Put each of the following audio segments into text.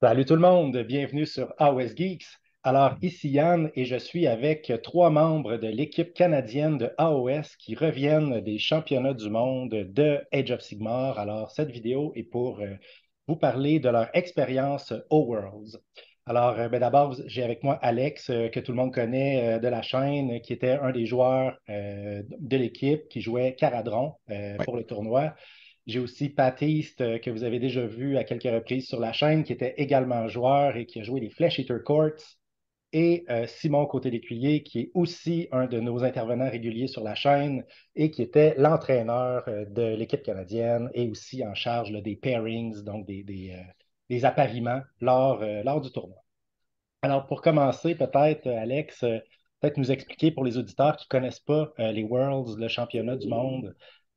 Salut tout le monde, bienvenue sur AOS Geeks. Alors, ici Yann et je suis avec trois membres de l'équipe canadienne de AOS qui reviennent des championnats du monde de Age of Sigmar. Alors, cette vidéo est pour vous parler de leur expérience au Worlds. Alors, d'abord, j'ai avec moi Alex, que tout le monde connaît de la chaîne, qui était un des joueurs de l'équipe qui jouait Caradron Ouais. pour le tournoi. J'ai aussi Baptiste, que vous avez déjà vu à quelques reprises sur la chaîne, qui était également joueur et qui a joué les Flesh Eater Courts. Et Simon Côté-Lécuyer, qui est aussi un de nos intervenants réguliers sur la chaîne et qui était l'entraîneur de l'équipe canadienne et aussi en charge là, des pairings, donc des appariements lors du tournoi. Alors, pour commencer, peut-être, Alex, peut-être nous expliquer pour les auditeurs qui ne connaissent pas les Worlds, le championnat du monde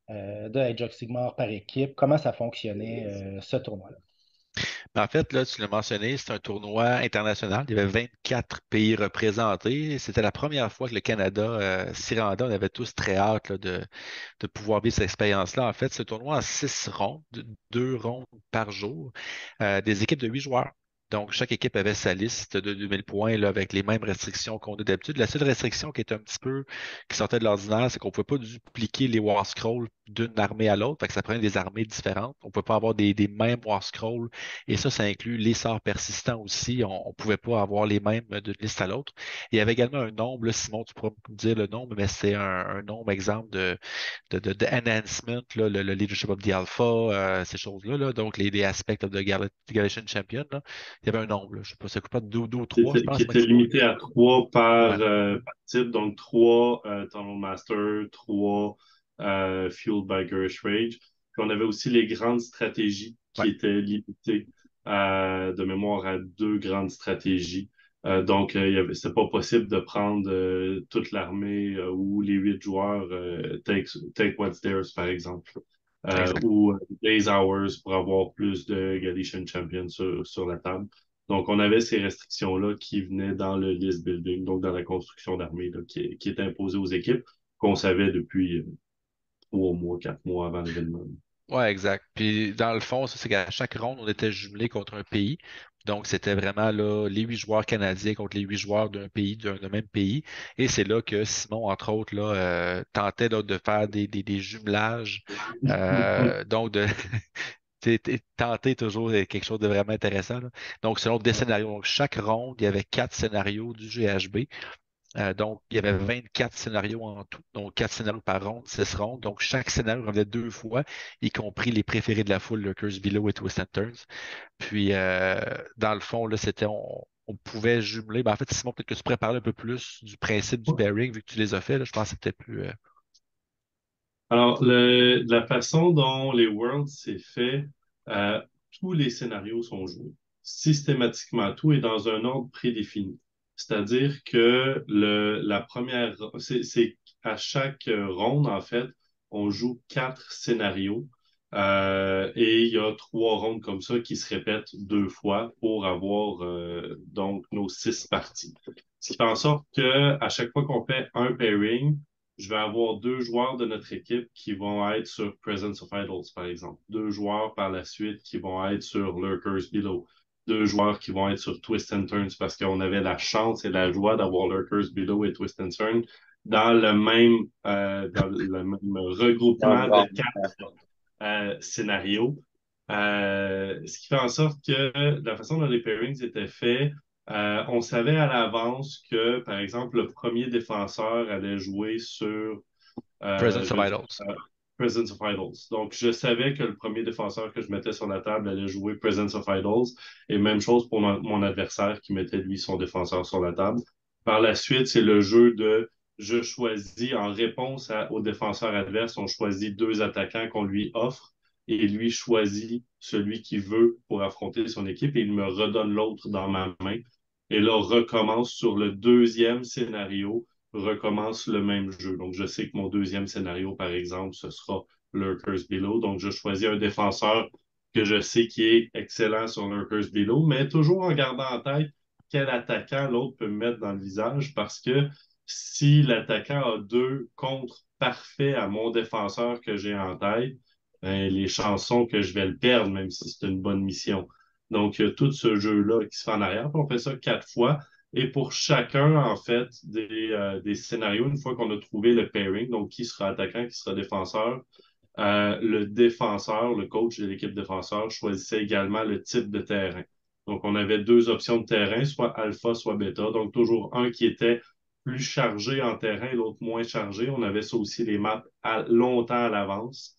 de Age of Sigmar par équipe, comment ça fonctionnait ce tournoi-là. Mais en fait, là, tu l'as mentionné, c'est un tournoi international. Il y avait 24 pays représentés. C'était la première fois que le Canada s'y rendait. On avait tous très hâte là, de pouvoir vivre cette expérience-là. En fait, ce tournoi en 6 rondes, 2 rondes par jour, des équipes de 8 joueurs. Donc, chaque équipe avait sa liste de 2000 points là, avec les mêmes restrictions qu'on a d'habitude. La seule restriction qui était un petit peu qui sortait de l'ordinaire, c'est qu'on ne pouvait pas dupliquer les War Scrolls d'une armée à l'autre. Fait que ça prenait des armées différentes. On ne pouvait pas avoir des mêmes War Scrolls. Et ça inclut les sorts persistants aussi. On ne pouvait pas avoir les mêmes d'une liste à l'autre. Il y avait également un nombre, là, Simon, tu pourras me dire le nombre, mais c'est un nombre, exemple, de enhancement, là, le leadership of the alpha, ces choses-là. Là. Donc, les aspects of the Galatian Champion. Là. Il y avait un nombre. Là. Je ne sais pas, ça coûte pas deux ou trois, je Qui pense, était maximum. limité à trois Ouais, par type, donc trois Tunnel Master, trois Fueled by Gurish Rage. Puis on avait aussi les grandes stratégies ouais, qui étaient limitées de mémoire à deux grandes stratégies. C'était pas possible de prendre toute l'armée ou les 8 joueurs take what's theirs, par exemple. exact. Ou Days Hours pour avoir plus de Galatian Champions sur la table. Donc, on avait ces restrictions-là qui venaient dans le list building, donc dans la construction d'armée, là, qui est imposée aux équipes, qu'on savait depuis 3 mois, 4 mois avant l'événement. Ouais, exact. Puis dans le fond, ça, c'est qu'à chaque ronde, on était jumelé contre un pays. Donc, c'était vraiment là, les 8 joueurs canadiens contre les 8 joueurs d'un pays, d'un même pays. Et c'est là que Simon, entre autres, là, tentait là, de faire des jumelages. Donc, de tenter toujours quelque chose de vraiment intéressant. Là. Donc, selon des scénarios. Donc, chaque ronde, il y avait 4 scénarios du GHB. Donc, il y avait 24 scénarios en tout. Donc, 4 scénarios par ronde, 6 rondes. Donc, chaque scénario revenait 2 fois, y compris les préférés de la foule, Lurkers Below et Twist and Turns. Puis, dans le fond, là, on pouvait jumeler. Ben, en fait, Simon, peut-être que tu pourrais parler un peu plus du principe du pairing, vu que tu les as fait. Là, je pense que c'était plus. Alors, la façon dont les Worlds s'est fait, euh, tous les scénarios sont joués. Systématiquement, tout est dans un ordre prédéfini. C'est-à-dire que la première, c'est à chaque ronde, en fait, on joue 4 scénarios. Et il y a 3 rondes comme ça qui se répètent 2 fois pour avoir donc nos 6 parties. Ce qui fait en sorte que à chaque fois qu'on fait un pairing, je vais avoir 2 joueurs de notre équipe qui vont être sur Presence of Idols, par exemple. 2 joueurs par la suite qui vont être sur Lurkers Below. 2 joueurs qui vont être sur Twist and Turns parce qu'on avait la chance et la joie d'avoir Lurkers Below et Twist and Turns dans le même regroupement de 4 scénarios. Ce qui fait en sorte que la façon dont les pairings étaient faits, on savait à l'avance que, par exemple, le premier défenseur allait jouer sur Presence je of veux dire, Idols. Presence of Idols. Donc, je savais que le premier défenseur que je mettais sur la table allait jouer Presence of Idols. Et même chose pour mon adversaire qui mettait, lui, son défenseur sur la table. Par la suite, c'est le jeu de je choisis en réponse au défenseur adverse, on choisit 2 attaquants qu'on lui offre et lui choisit celui qu'il veut pour affronter son équipe et il me redonne l'autre dans ma main. Et là, on recommence sur le deuxième scénario recommence le même jeu. Donc, je sais que mon deuxième scénario, par exemple, ce sera Lurkers Below. Donc, je choisis un défenseur que je sais qui est excellent sur Lurkers Below, mais toujours en gardant en tête quel attaquant l'autre peut me mettre dans le visage parce que si l'attaquant a 2 contres parfaits à mon défenseur que j'ai en tête, ben, les chances sont que je vais le perdre, même si c'est une bonne mission. Donc, il y a tout ce jeu-là qui se fait en arrière. Puis on fait ça 4 fois. Et pour chacun, en fait, des scénarios, une fois qu'on a trouvé le pairing, donc qui sera attaquant, qui sera défenseur, le défenseur, le coach de l'équipe défenseur, choisissait également le type de terrain. Donc, on avait 2 options de terrain, soit alpha, soit bêta. Donc, toujours un qui était plus chargé en terrain et l'autre moins chargé. On avait ça aussi les maps longtemps à l'avance.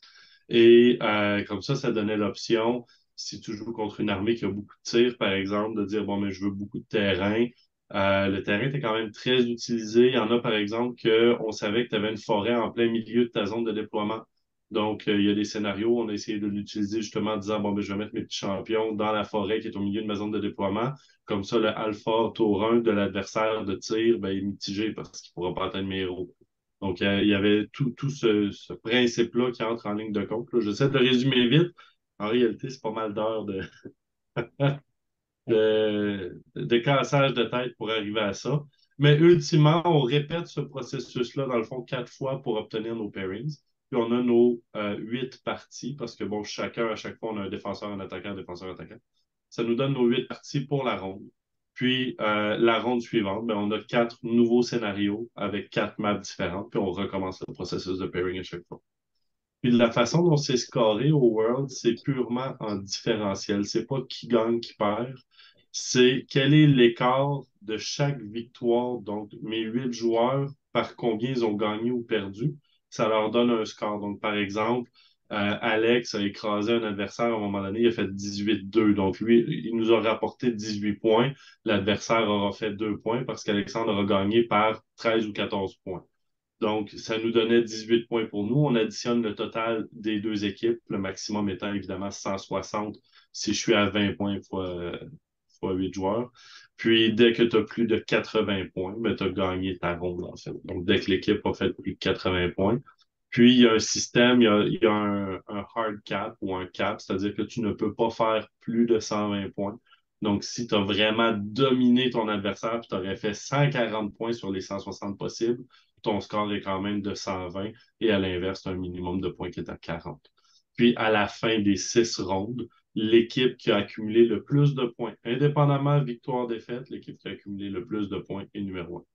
Et comme ça donnait l'option, si tu joues contre une armée qui a beaucoup de tirs, par exemple, de dire, bon, mais je veux beaucoup de terrain. Le terrain était quand même très utilisé. Il y en a, par exemple, qu'on savait que tu avais une forêt en plein milieu de ta zone de déploiement. Donc, il y a des scénarios, on a essayé de l'utiliser justement en disant, bon, ben, je vais mettre mes petits champions dans la forêt qui est au milieu de ma zone de déploiement. Comme ça, le alpha tour 1 de l'adversaire de tir, ben, il est mitigé parce qu'il ne pourra pas atteindre mes héros. Donc, il y avait tout ce principe-là qui entre en ligne de compte, là. J'essaie de résumer vite. En réalité, c'est pas mal d'heures de cassage de tête pour arriver à ça. Mais ultimement, on répète ce processus-là, dans le fond, 4 fois pour obtenir nos pairings. Puis on a nos 8 parties, parce que bon, chacun, à chaque fois, on a un défenseur, un attaquant, un défenseur, un attaquant. Ça nous donne nos 8 parties pour la ronde. Puis la ronde suivante, ben, on a 4 nouveaux scénarios avec 4 maps différentes, puis on recommence le processus de pairing à chaque fois. Puis de la façon dont c'est scoré au World, c'est purement en différentiel. C'est pas qui gagne, qui perd. C'est quel est l'écart de chaque victoire. Donc, mes 8 joueurs, par combien ils ont gagné ou perdu, ça leur donne un score. Donc, par exemple, Alex a écrasé un adversaire à un moment donné, il a fait 18-2. Donc, lui, il nous a rapporté 18 points. L'adversaire aura fait 2 points parce qu'Alexandre aura gagné par 13 ou 14 points. Donc, ça nous donnait 18 points pour nous. On additionne le total des 2 équipes, le maximum étant évidemment 160 si je suis à 20 points fois 8 joueurs. Puis, dès que tu as plus de 80 points, ben, tu as gagné ta ronde, en fait. Donc, dès que l'équipe a fait plus de 80 points. Puis, il y a un système, il y a un hard cap ou un cap, c'est-à-dire que tu ne peux pas faire plus de 120 points. Donc, si tu as vraiment dominé ton adversaire, puis tu aurais fait 140 points sur les 160 possibles, ton score est quand même de 120 et à l'inverse, tu as un minimum de points qui est à 40. Puis, à la fin des 6 rondes, l'équipe qui a accumulé le plus de points, indépendamment victoire-défaite, l'équipe qui a accumulé le plus de points est numéro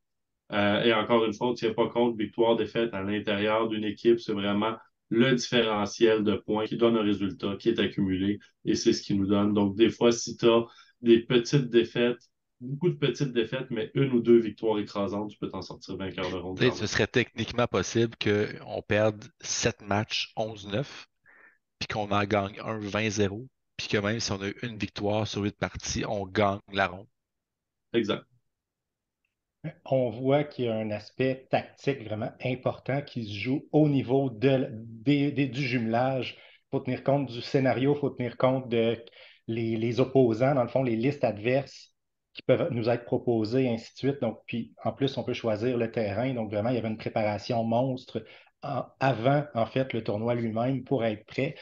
1. Et encore une fois, on ne tient pas compte victoire-défaite à l'intérieur d'une équipe, c'est vraiment le différentiel de points qui donne un résultat qui est accumulé et c'est ce qui nous donne. Donc, des fois, si tu as des petites défaites, beaucoup de petites défaites, mais 1 ou 2 victoires écrasantes, tu peux t'en sortir vainqueur de ronde Tu sais, quand ce même. serait techniquement possible qu'on perde 7 matchs 11-9, puis qu'on en gagne un 20-0, puis que même si on a une victoire sur 8 parties, on gagne la ronde. Exact. On voit qu'il y a un aspect tactique vraiment important qui se joue au niveau du jumelage. Il faut tenir compte du scénario, il faut tenir compte de les opposants, dans le fond, les listes adverses qui peuvent nous être proposées, ainsi de suite. Donc, puis en plus, on peut choisir le terrain. Donc, vraiment, il y avait une préparation monstre avant, en fait, le tournoi lui-même pour être prêt.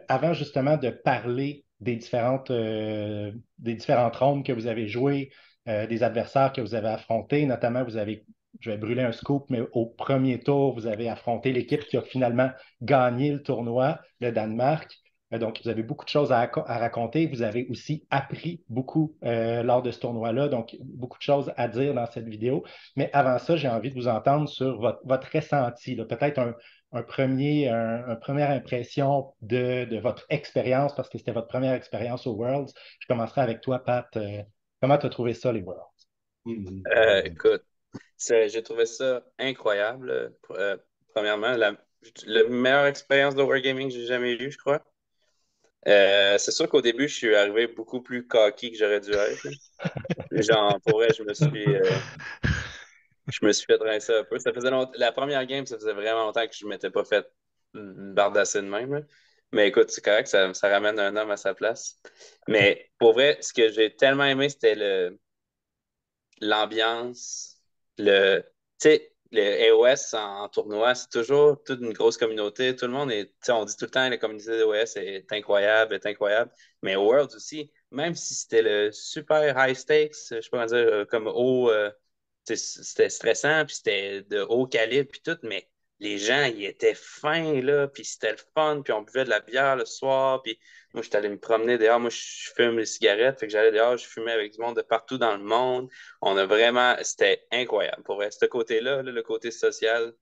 Avant justement de parler des différentes rondes que vous avez jouées, des adversaires que vous avez affrontés, notamment je vais brûler un scoop, mais au premier tour, vous avez affronté l'équipe qui a finalement gagné le tournoi, le Danemark. Donc, vous avez beaucoup de choses à raconter. Vous avez aussi appris beaucoup lors de ce tournoi-là, donc beaucoup de choses à dire dans cette vidéo. Mais avant ça, j'ai envie de vous entendre sur votre ressenti, là. Peut-être une première impression de votre expérience, parce que c'était votre première expérience au Worlds. Je commencerai avec toi, Pat. Comment tu as trouvé ça, les Worlds? Mhm. Écoute, j'ai trouvé ça incroyable. Premièrement, la meilleure expérience de Wargaming que j'ai jamais eue, je crois. C'est sûr qu'au début, je suis arrivé beaucoup plus cocky que j'aurais dû être, là. Genre, pour vrai, je me suis fait rincer un peu. Ça faisait la première game, ça faisait vraiment longtemps que je ne m'étais pas fait bardasser de même, là. Mais écoute, c'est correct, ça ramène un homme à sa place. Mais pour vrai, ce que j'ai tellement aimé, c'était l'ambiance, tu sais, le AOS en tournoi, c'est toujours toute une grosse communauté. Tout le monde tu sais, on dit tout le temps, la communauté d'AOS est incroyable. Mais au Worlds aussi, même si c'était le super high stakes, je sais pas comment dire, comme haut, tu sais, c'était stressant, puis c'était de haut calibre, puis tout, mais les gens, ils étaient fins, là, puis c'était le fun, puis on buvait de la bière le soir, puis moi, j'étais allé me promener dehors. Moi, je fume les cigarettes, fait que j'allais dehors, je fumais avec du monde de partout dans le monde. On a vraiment, c'était incroyable. Pour vrai, ce côté-là, là, le côté social,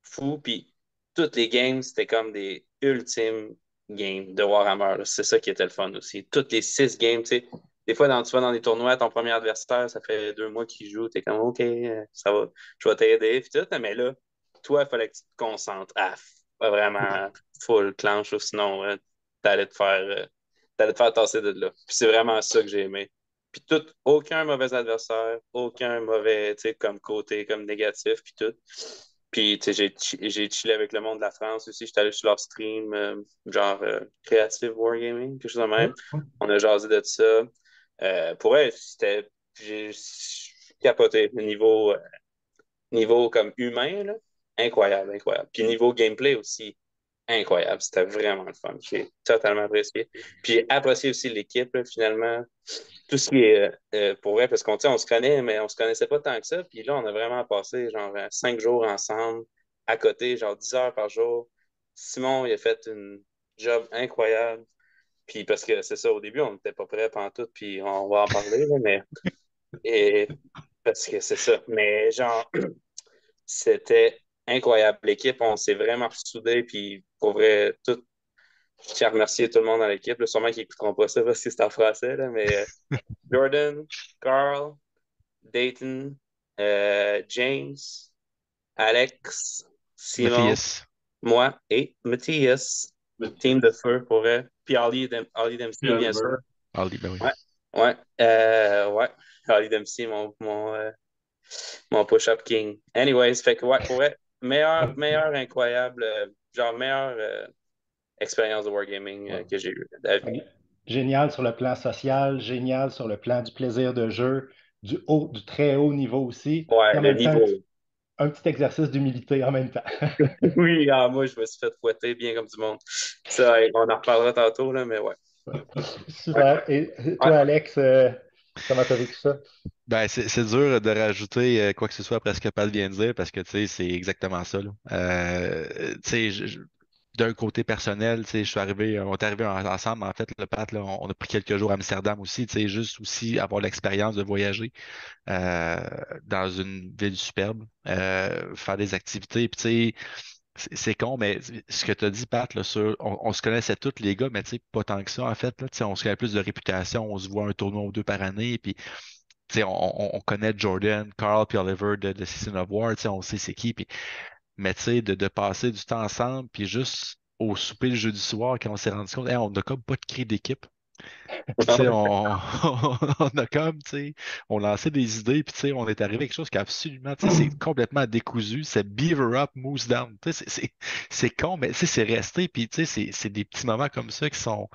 fou, puis toutes les games, c'était comme des ultimes games de Warhammer, là. C'est ça qui était le fun aussi. Toutes les 6 games, tu sais. Des fois, tu vas dans des tournois, ton premier adversaire, ça fait 2 mois qu'il joue, t'es comme, OK, ça va, je vais t'aider, puis tout. Mais là, toi, il fallait que tu te concentres vraiment full clenche, ou sinon, t'allais te faire, t'allais te faire tasser de là. Puis c'est vraiment ça que j'ai aimé. Puis tout, aucun mauvais adversaire, aucun mauvais, tu sais, comme côté, comme négatif, puis tout. Puis, tu sais, j'ai chillé avec le monde de la France aussi. J'étais allé sur leur stream, genre Creative Wargaming, quelque chose de même. On a jasé de ça. Pour elle, j'ai capoté. Niveau comme humain, là, incroyable, incroyable. Puis niveau gameplay aussi, incroyable. C'était vraiment le fun. J'ai totalement apprécié. Puis j'ai apprécié aussi l'équipe, là, finalement. Tout ce qui est pour vrai, parce qu'on tu sais, on se connaît, mais on se connaissait pas tant que ça. Puis là, on a vraiment passé genre 5 jours ensemble, à côté, genre 10 heures par jour. Simon, il a fait une job incroyable. Puis parce que c'est ça, au début, on n'était pas prêts tout, puis on va en parler, là, mais et, parce que c'est ça. Mais genre, c'était incroyable. L'équipe, on s'est vraiment soudés, puis pour vrai, tout, je tiens à remercier tout le monde dans l'équipe. Là, sûrement qu'ils n'écouteront pas ça parce que c'est en français, là, mais Jordan, Carl, Dayton, James, Alex, Simon, Matthias. moi et Matthias. Team de feu pour vrai. Puis Ali Dempsey, bien sûr. Ali, ben oui. Ouais, ouais, ouais. Ali Dempsey, mon push-up king. Anyways, fait que ouais, pour vrai, meilleur incroyable, genre meilleure expérience de wargaming Ouais. que j'ai eue à vie. Génial sur le plan social, génial sur le plan du plaisir de jeu, du très haut niveau aussi, et Ouais, en le même temps, niveau. un petit exercice d'humilité en même temps. Oui, moi, je me suis fait fouetter bien comme du monde. Ça, on en reparlera tantôt, là, mais ouais. Ouais, Super. Et ouais. toi, Alex, comment tu as vécu ça? Ben, c'est dur de rajouter quoi que ce soit après ce que Pat vient de dire parce que tu sais, c'est exactement ça, là. Tu sais, d'un côté personnel, tu sais, on est arrivé ensemble, en fait, le Pat, là, on a pris quelques jours à Amsterdam aussi, tu sais, juste aussi avoir l'expérience de voyager euh, dans une ville superbe, faire des activités, puis tu sais, c'est con, mais ce que tu as dit, Pat, là, on se connaissait tous les gars, mais tu sais, pas tant que ça, en fait, là, tu sais, on se connaît plus de réputation, on se voit un tournoi ou deux par année, puis tu sais, on connaît Jordan, Carl puis Oliver de Season of War, tu sais, on sait c'est qui. Mais tu sais, de passer du temps ensemble, puis juste au souper le jeudi soir, quand on s'est rendu compte, hey, on n'a comme pas de cri d'équipe. Puis tu sais, on a comme, tu sais, on lançait des idées, puis tu sais, on est arrivé à quelque chose qui est absolument, tu sais, c'est complètement décousu. C'est beaver up, moose down. Tu sais, c'est con, mais tu sais, c'est resté. Puis tu sais, c'est des petits moments comme ça qui sont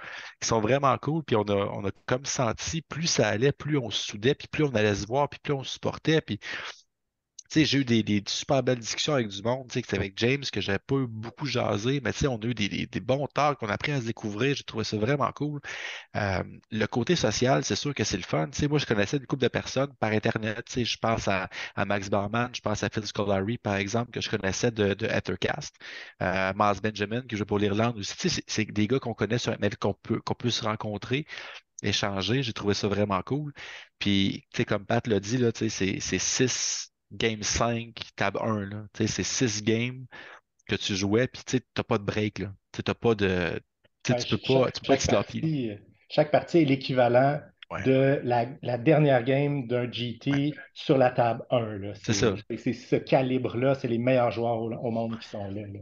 vraiment cool. Puis on a comme senti, plus ça allait, plus on se soudait, puis plus on allait se voir, puis plus on se supportait. Puis tu sais, j'ai eu des super belles discussions avec du monde, tu sais, que c'est avec James, que j'avais pas eu beaucoup jasé, mais tu sais, on a eu des bons talks, on a appris à se découvrir, j'ai trouvé ça vraiment cool. Le côté social, c'est sûr que c'est le fun. Tu sais, moi, je connaissais une couple de personnes par Internet. Tu sais, je pense à Max Barman, je pense à Phil Scolari, par exemple, que je connaissais de Ethercast. Miles Benjamin, qui joue pour l'Irlande aussi. Tu sais, c'est des gars qu'on connaît, mais qu'on peut se rencontrer, échanger. J'ai trouvé ça vraiment cool. Puis, tu sais, comme Pat l'a dit, là, tu sais, c'est 6 Game 5, tab 1, là. Tu sais, c'est 6 games que tu jouais, puis tu sais, t'as pas de break, là. Tu sais, t'as pas de. Tu sais, Ouais, tu peux pas être sloppy. chaque partie est l'équivalent Ouais, de la dernière game d'un ouais. GT sur la table 1, là. C'est ça. C'est ce calibre-là, c'est les meilleurs joueurs au monde qui sont là, là.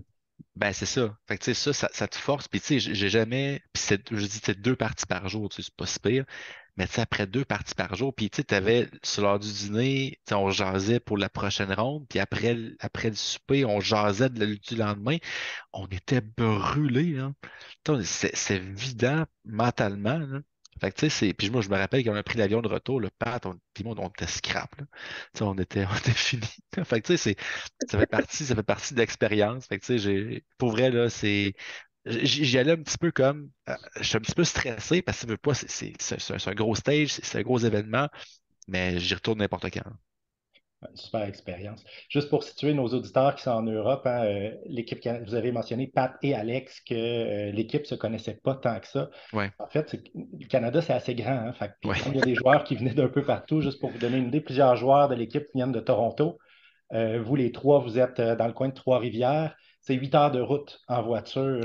Ben, c'est ça. Fait que, tu sais, ça te force. Puis, tu sais, j'ai jamais. Puis, je dis, c'est 2 parties par jour, tu sais, c'est pas si pire. Mais, tu sais, après 2 parties par jour, puis, tu sais, t'avais, sur l'heure du dîner, tu sais, on jasait pour la prochaine ronde. Puis, après le souper, on jasait du lendemain. On était brûlés, hein. Tu sais, c'est vidant mentalement, là. Fait que, tu sais, puis moi, je me rappelle quand on a pris l'avion de retour, le Pat, puis moi, on était scrap, là. Tu sais, on était fini. Fait que, tu sais, ça fait partie de l'expérience. Fait que, tu sais, pour vrai, là, j'y allais un petit peu comme, je suis un petit peu stressé parce que ça veut pas, c'est un gros stage, c'est un gros événement, mais j'y retourne n'importe quand. Une super expérience. Juste pour situer nos auditeurs qui sont en Europe, hein, vous avez mentionné Pat et Alex que l'équipe ne se connaissait pas tant que ça. Ouais, En fait, le Canada, c'est assez grand. Hein, fait puis ouais. comme il y a des joueurs qui venaient d'un peu partout, juste pour vous donner une idée, plusieurs joueurs de l'équipe viennent de Toronto. Vous, les trois, vous êtes dans le coin de Trois-Rivières. C'est 8 heures de route en voiture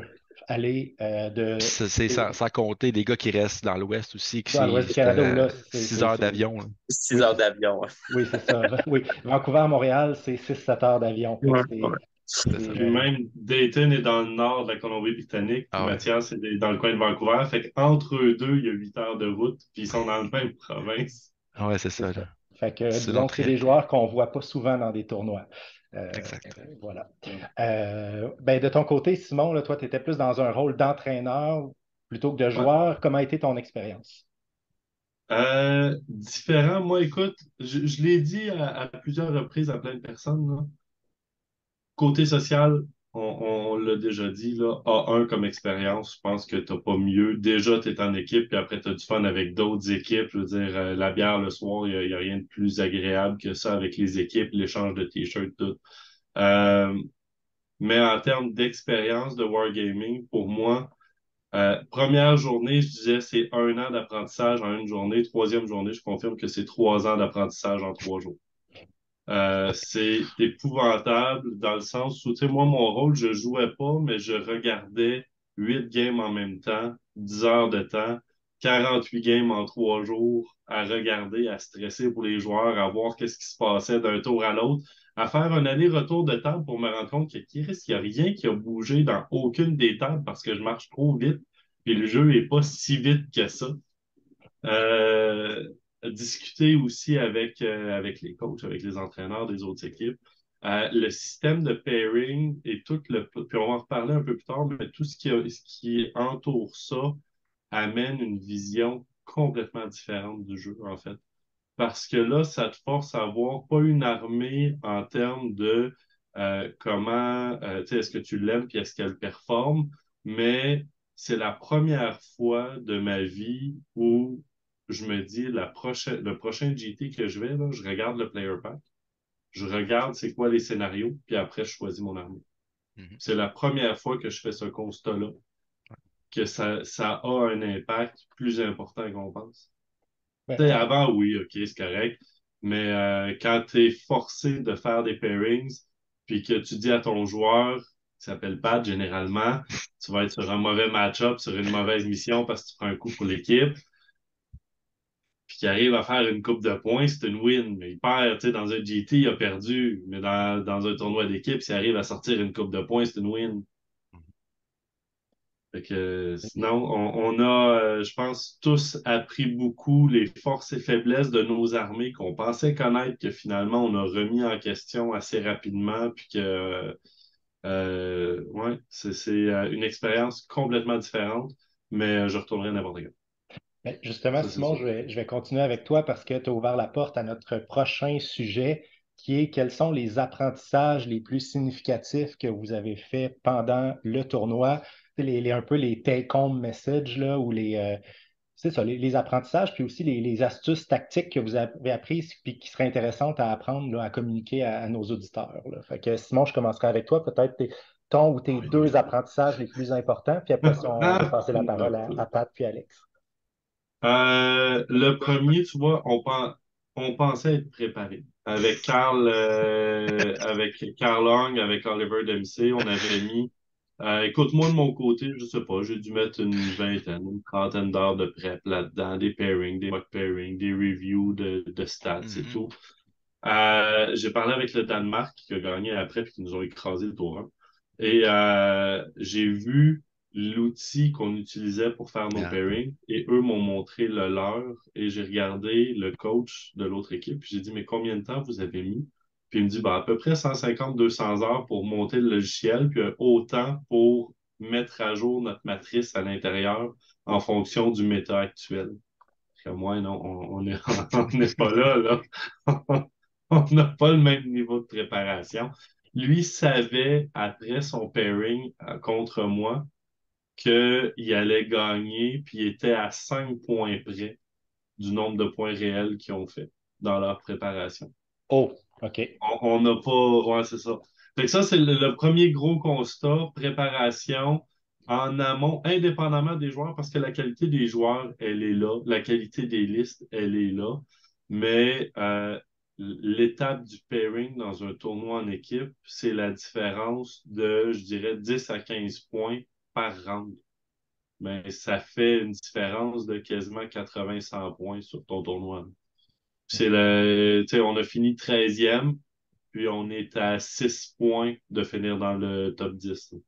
aller Puis c'est sans compter les gars qui restent dans l'Ouest aussi, à l'ouest du Canada où là, 6 heures d'avion, là. 6 oui, heures d'avion. oui, c'est ça. Oui, Vancouver-Montréal, c'est 6-7 heures d'avion. Fait que Ouais, ouais. C'est ça. c'est, Puis même Dayton est dans le nord de la Colombie-Britannique, puis Ah ouais. Mathias est dans le coin de Vancouver. Fait qu'entre eux deux, il y a 8 heures de route, puis ils sont dans la même province. Ah ouais, c'est c'est ça, ça. là. Fait que, C'est long disons que c'est très. des joueurs qu'on ne voit pas souvent dans des tournois. Exact. Voilà. Ben, de ton côté, Simon, là, toi, tu étais plus dans un rôle d'entraîneur plutôt que de Ouais. joueur. Comment a été ton expérience? Différent, moi, écoute, je l'ai dit à plusieurs reprises à plein de personnes, là. Côté social, on l'a déjà dit, là, A1 comme expérience, je pense que t'as pas mieux. Déjà, tu es en équipe, puis après, tu as du fun avec d'autres équipes. Je veux dire, la bière le soir, il y a rien de plus agréable que ça avec les équipes, l'échange de t-shirts, tout. Euh, mais en termes d'expérience de wargaming, pour moi, première journée, je disais c'est 1 an d'apprentissage en une journée. Troisième journée, je confirme que c'est 3 ans d'apprentissage en 3 jours. C'est épouvantable dans le sens où, tu sais, moi, mon rôle, je jouais pas, mais je regardais 8 games en même temps, 10 heures de temps, 48 games en 3 jours, à regarder, à stresser pour les joueurs, à voir qu'est-ce qui se passait d'un tour à l'autre, à faire un aller-retour de table pour me rendre compte qu'il n'y a rien qui a bougé dans aucune des tables parce que je marche trop vite, puis le jeu est pas si vite que ça. Euh, Discuter aussi avec les coachs, avec les entraîneurs des autres équipes. Le système de pairing et tout le. Puis on va en reparler un peu plus tard, mais tout ce qui entoure ça amène une vision complètement différente du jeu, en fait. Parce que là, ça te force à voir pas une armée en termes de comment, tu sais, est-ce que tu l'aimes puis est-ce qu'elle performe, mais c'est la première fois de ma vie où je me dis le prochain GT que je vais, là, je regarde le player pack, je regarde c'est quoi les scénarios, puis après je choisis mon armée. Mhm. C'est la première fois que je fais ce constat-là, que ça a un impact plus important qu'on pense. Ben, Tu sais, avant, oui, OK, c'est correct. Mais quand tu es forcé de faire des pairings, puis que tu dis à ton joueur, qui s'appelle Pat, généralement, tu vas être sur un mauvais match-up, sur une mauvaise mission parce que tu prends un coup pour l'équipe, puis qu'il arrive à faire une coupe de points, c'est une win. Mais il perd, tu sais, dans un GT, il a perdu. Mais dans un tournoi d'équipe, s'il arrive à sortir une coupe de points, c'est une win. Fait que, sinon, on a, je pense, tous appris beaucoup les forces et faiblesses de nos armées qu'on pensait connaître, que finalement, on a remis en question assez rapidement, puis que, ouais, c'est une expérience complètement différente, mais je retournerai n'importe quand. ben, justement, Ça, c'est Simon, sûr. je vais continuer avec toi parce que tu as ouvert la porte à notre prochain sujet qui est quels sont les apprentissages les plus significatifs que vous avez faits pendant le tournoi. Tu sais, un peu les take-home messages là, ou c'est ça, les apprentissages, puis aussi les astuces tactiques que vous avez apprises puis qui seraient intéressantes à apprendre, là, à communiquer à nos auditeurs. Là. Fait que Simon, je commencerai avec toi, peut-être ton ou tes deux apprentissages les plus importants, puis après ça, on va passer la parole à Pat puis Alex. Le premier, tu vois, on pensait être préparé. Avec Carl Long, avec Oliver Dempsey, on avait mis, écoute, moi de mon côté, je sais pas, j'ai dû mettre une vingtaine, une trentaine d'heures de prep là-dedans, des pairings, des mock pairings, des reviews de stats et Mhm. tout. J'ai parlé avec le Danemark qui a gagné après puis qui nous ont écrasé le tour 1. Et j'ai vu l'outil qu'on utilisait pour faire nos Yeah. pairings et eux m'ont montré le leur et j'ai regardé le coach de l'autre équipe puis j'ai dit mais combien de temps vous avez mis? Puis il me dit bah, à peu près 150-200 heures pour monter le logiciel puis autant pour mettre à jour notre matrice à l'intérieur en fonction du méta actuel. Que moi, non, on n'est pas là, là. On n'a pas le même niveau de préparation. Lui savait, après son pairing contre moi, qu'il allait gagner, puis il était à 5 points près du nombre de points réels qu'ils ont fait dans leur préparation. Oh! OK. On n'a pas. Ouais, c'est ça. Fait que ça, c'est le premier gros constat, préparation en amont, indépendamment des joueurs, parce que la qualité des joueurs, elle est là. La qualité des listes, elle est là. Mais l'étape du pairing dans un tournoi en équipe, c'est la différence de, je dirais, 10 à 15 points par round. Mais ça fait une différence de quasiment 80-100 points sur ton tournoi. C'est tu sais, on a fini 13e, puis on est à 6 points de finir dans le top 10. Là.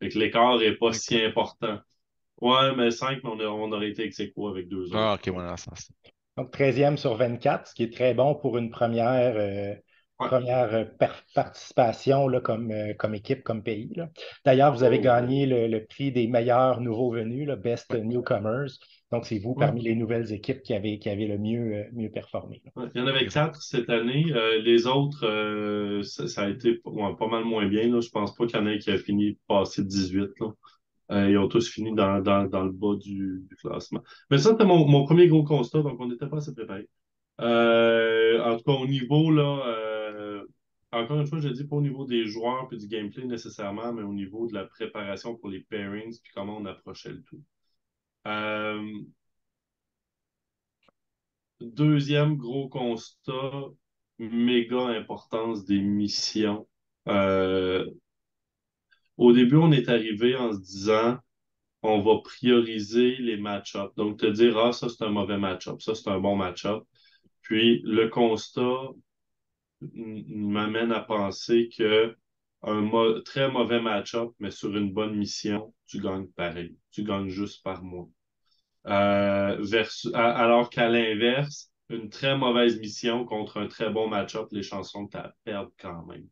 Fait que l'écart est pas si OK. important. Ouais, mais 5, mais on aurait été ex aequo avec deux autres. Ah, OK, moi, dans ce sens. Donc, 13e sur 24, ce qui est très bon pour une Ouais. première participation là, comme équipe, comme pays, là. D'ailleurs, vous avez Oh, gagné le prix des meilleurs nouveaux venus, le Best Ouais. Newcomers. Donc, c'est vous ouais. parmi les nouvelles équipes qui avez le mieux performé, là. Ouais. Il y en avait Exact. 4 cette année. Les autres, ça a été ouais, pas mal moins bien. Là. Je pense pas qu'il y en ait qui a fini de passer 18. Là. Ils ont tous fini dans le bas du classement. Mais ça, c'était mon premier gros constat, donc on n'était pas assez préparés. En tout cas, au niveau, là, encore une fois, je dis pas au niveau des joueurs puis du gameplay nécessairement, mais au niveau de la préparation pour les pairings puis comment on approchait le tout. Euh, Deuxième gros constat, méga importance des missions. Euh, Au début, on est arrivé en se disant, on va prioriser les match-ups. Donc, te dire, ah, ça, c'est un mauvais match-up, ça, c'est un bon match-up. Puis, le constat m'amène à penser que très mauvais match-up, mais sur une bonne mission, tu gagnes pareil. Tu gagnes juste par mois. Alors qu'à l'inverse, une très mauvaise mission contre un très bon match-up, les chansons tu perdent quand même.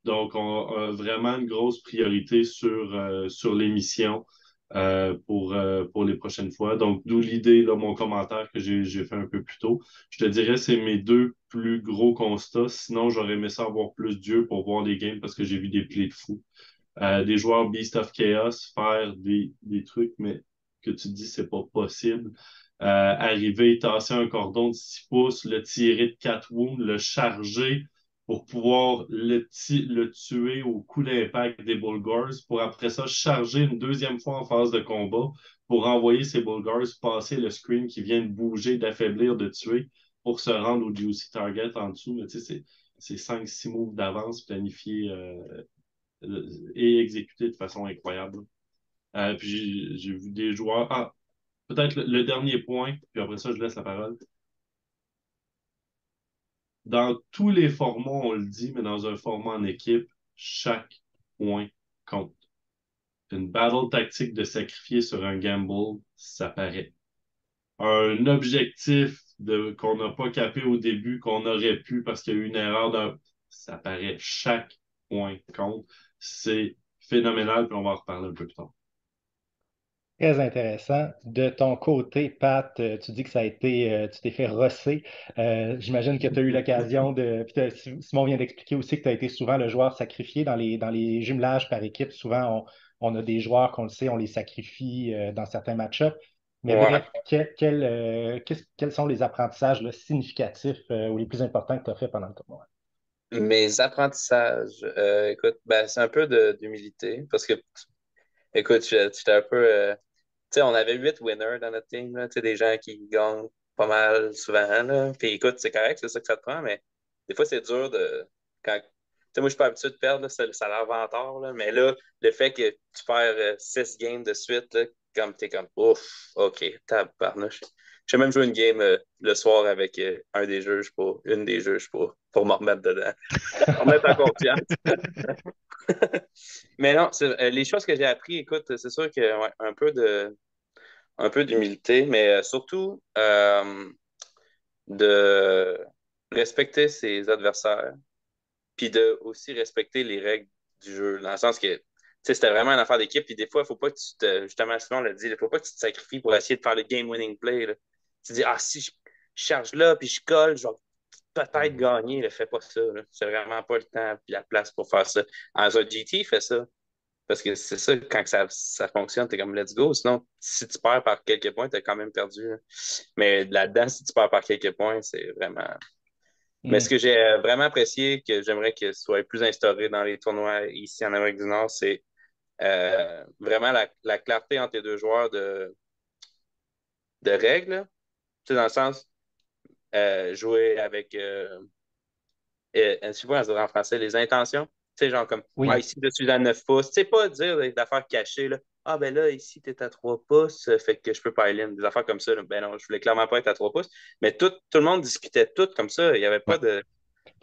Donc, on a vraiment une grosse priorité sur les missions pour les prochaines fois. Donc, d'où l'idée, là, mon commentaire que j'ai fait un peu plus tôt. Je te dirais, c'est mes deux plus gros constats. Sinon, j'aurais aimé ça avoir plus d'yeux pour voir les games parce que j'ai vu des plays de fou. Des joueurs Beast of Chaos faire des trucs, mais que tu te dis c'est pas possible. Arriver, tasser un cordon de 6 pouces, le tirer de 4 wounds, le charger pour pouvoir le tuer au coup d'impact des Bulgars, pour après ça charger une deuxième fois en phase de combat pour envoyer ces Bulgars passer le screen qui vient de bouger, d'affaiblir, de tuer pour se rendre au juicy target en dessous. Mais tu sais, c'est 5-6 moves d'avance planifiés et exécuté de façon incroyable. Puis j'ai vu des joueurs. Ah, peut-être le dernier point, puis après ça, je laisse la parole. Dans tous les formats, on le dit, mais dans un format en équipe, chaque point compte. Une battle tactique de sacrifier sur un gamble, ça paraît. Un objectif qu'on n'a pas capé au début, qu'on aurait pu parce qu'il y a eu une erreur, ça paraît. Chaque point compte. C'est phénoménal, puis on va en reparler un peu plus tard. Très intéressant. De ton côté, Pat, tu dis que ça a été, tu t'es fait rosser. J'imagine que tu as eu l'occasion de. Puis Simon vient d'expliquer aussi que tu as été souvent le joueur sacrifié dans les jumelages par équipe. Souvent, on a des joueurs qu'on le sait, on les sacrifie dans certains match-ups. Mais Ouais. bref, quels sont les apprentissages là, significatifs ou les plus importants que tu as fait pendant le tournoi? Mes apprentissages, écoute, ben, c'est un peu d'humilité parce que, écoute, j'étais un peu. Tu sais, on avait 8 winners dans notre team, là, tu sais, des gens qui gagnent pas mal souvent, là. Puis écoute, c'est correct, c'est ça que ça te prend, mais des fois, c'est dur de. Quand... Tu sais, moi, je suis pas habitué de perdre, là, ça a l'air vantard, là, mais là, le fait que tu perds 6 games de suite, là, comme t'es comme, ouf, OK, tabarnouche. J'ai même joué une game le soir avec un des juges une des juges pour me remettre dedans, me remettre en confiance. Mais non, les choses que j'ai appris, écoute, c'est sûr que ouais, un peu d'humilité, mais surtout de respecter ses adversaires, puis de aussi respecter les règles du jeu, dans le sens que tu sais, c'était vraiment une affaire d'équipe, puis des fois, il ne faut pas que justement, Simon l'a dit, il ne faut pas que tu te sacrifies pour essayer de faire le game-winning play. Là. Tu te dis, ah, si je charge là, puis je colle, je vais peut-être gagner, ne fais pas ça. C'est vraiment pas le temps et la place pour faire ça. En GT, il fait ça. Parce que c'est ça, quand ça fonctionne, t'es comme let's go. Sinon, si tu perds par quelques points, t'as quand même perdu. Là. Mais là-dedans, si tu perds par quelques points, c'est vraiment. Mais ce que j'ai vraiment apprécié, que j'aimerais que ce soit plus instauré dans les tournois ici en Amérique du Nord, c'est vraiment la clarté entre les deux joueurs de règles. Tu sais, dans le sens, jouer avec, je sais pas comment dire en français, les intentions. Tu sais, genre comme, ouais, Oui, ici, je suis à 9 pouces. Tu sais, pas dire d'affaires cachées, là. Ah, ben là, ici, tu es à 3 pouces, fait que je peux pas aller. Des affaires comme ça, là. Ben non, je voulais clairement pas être à 3 pouces. Mais tout le monde discutait tout comme ça. Il n'y avait pas Ouais.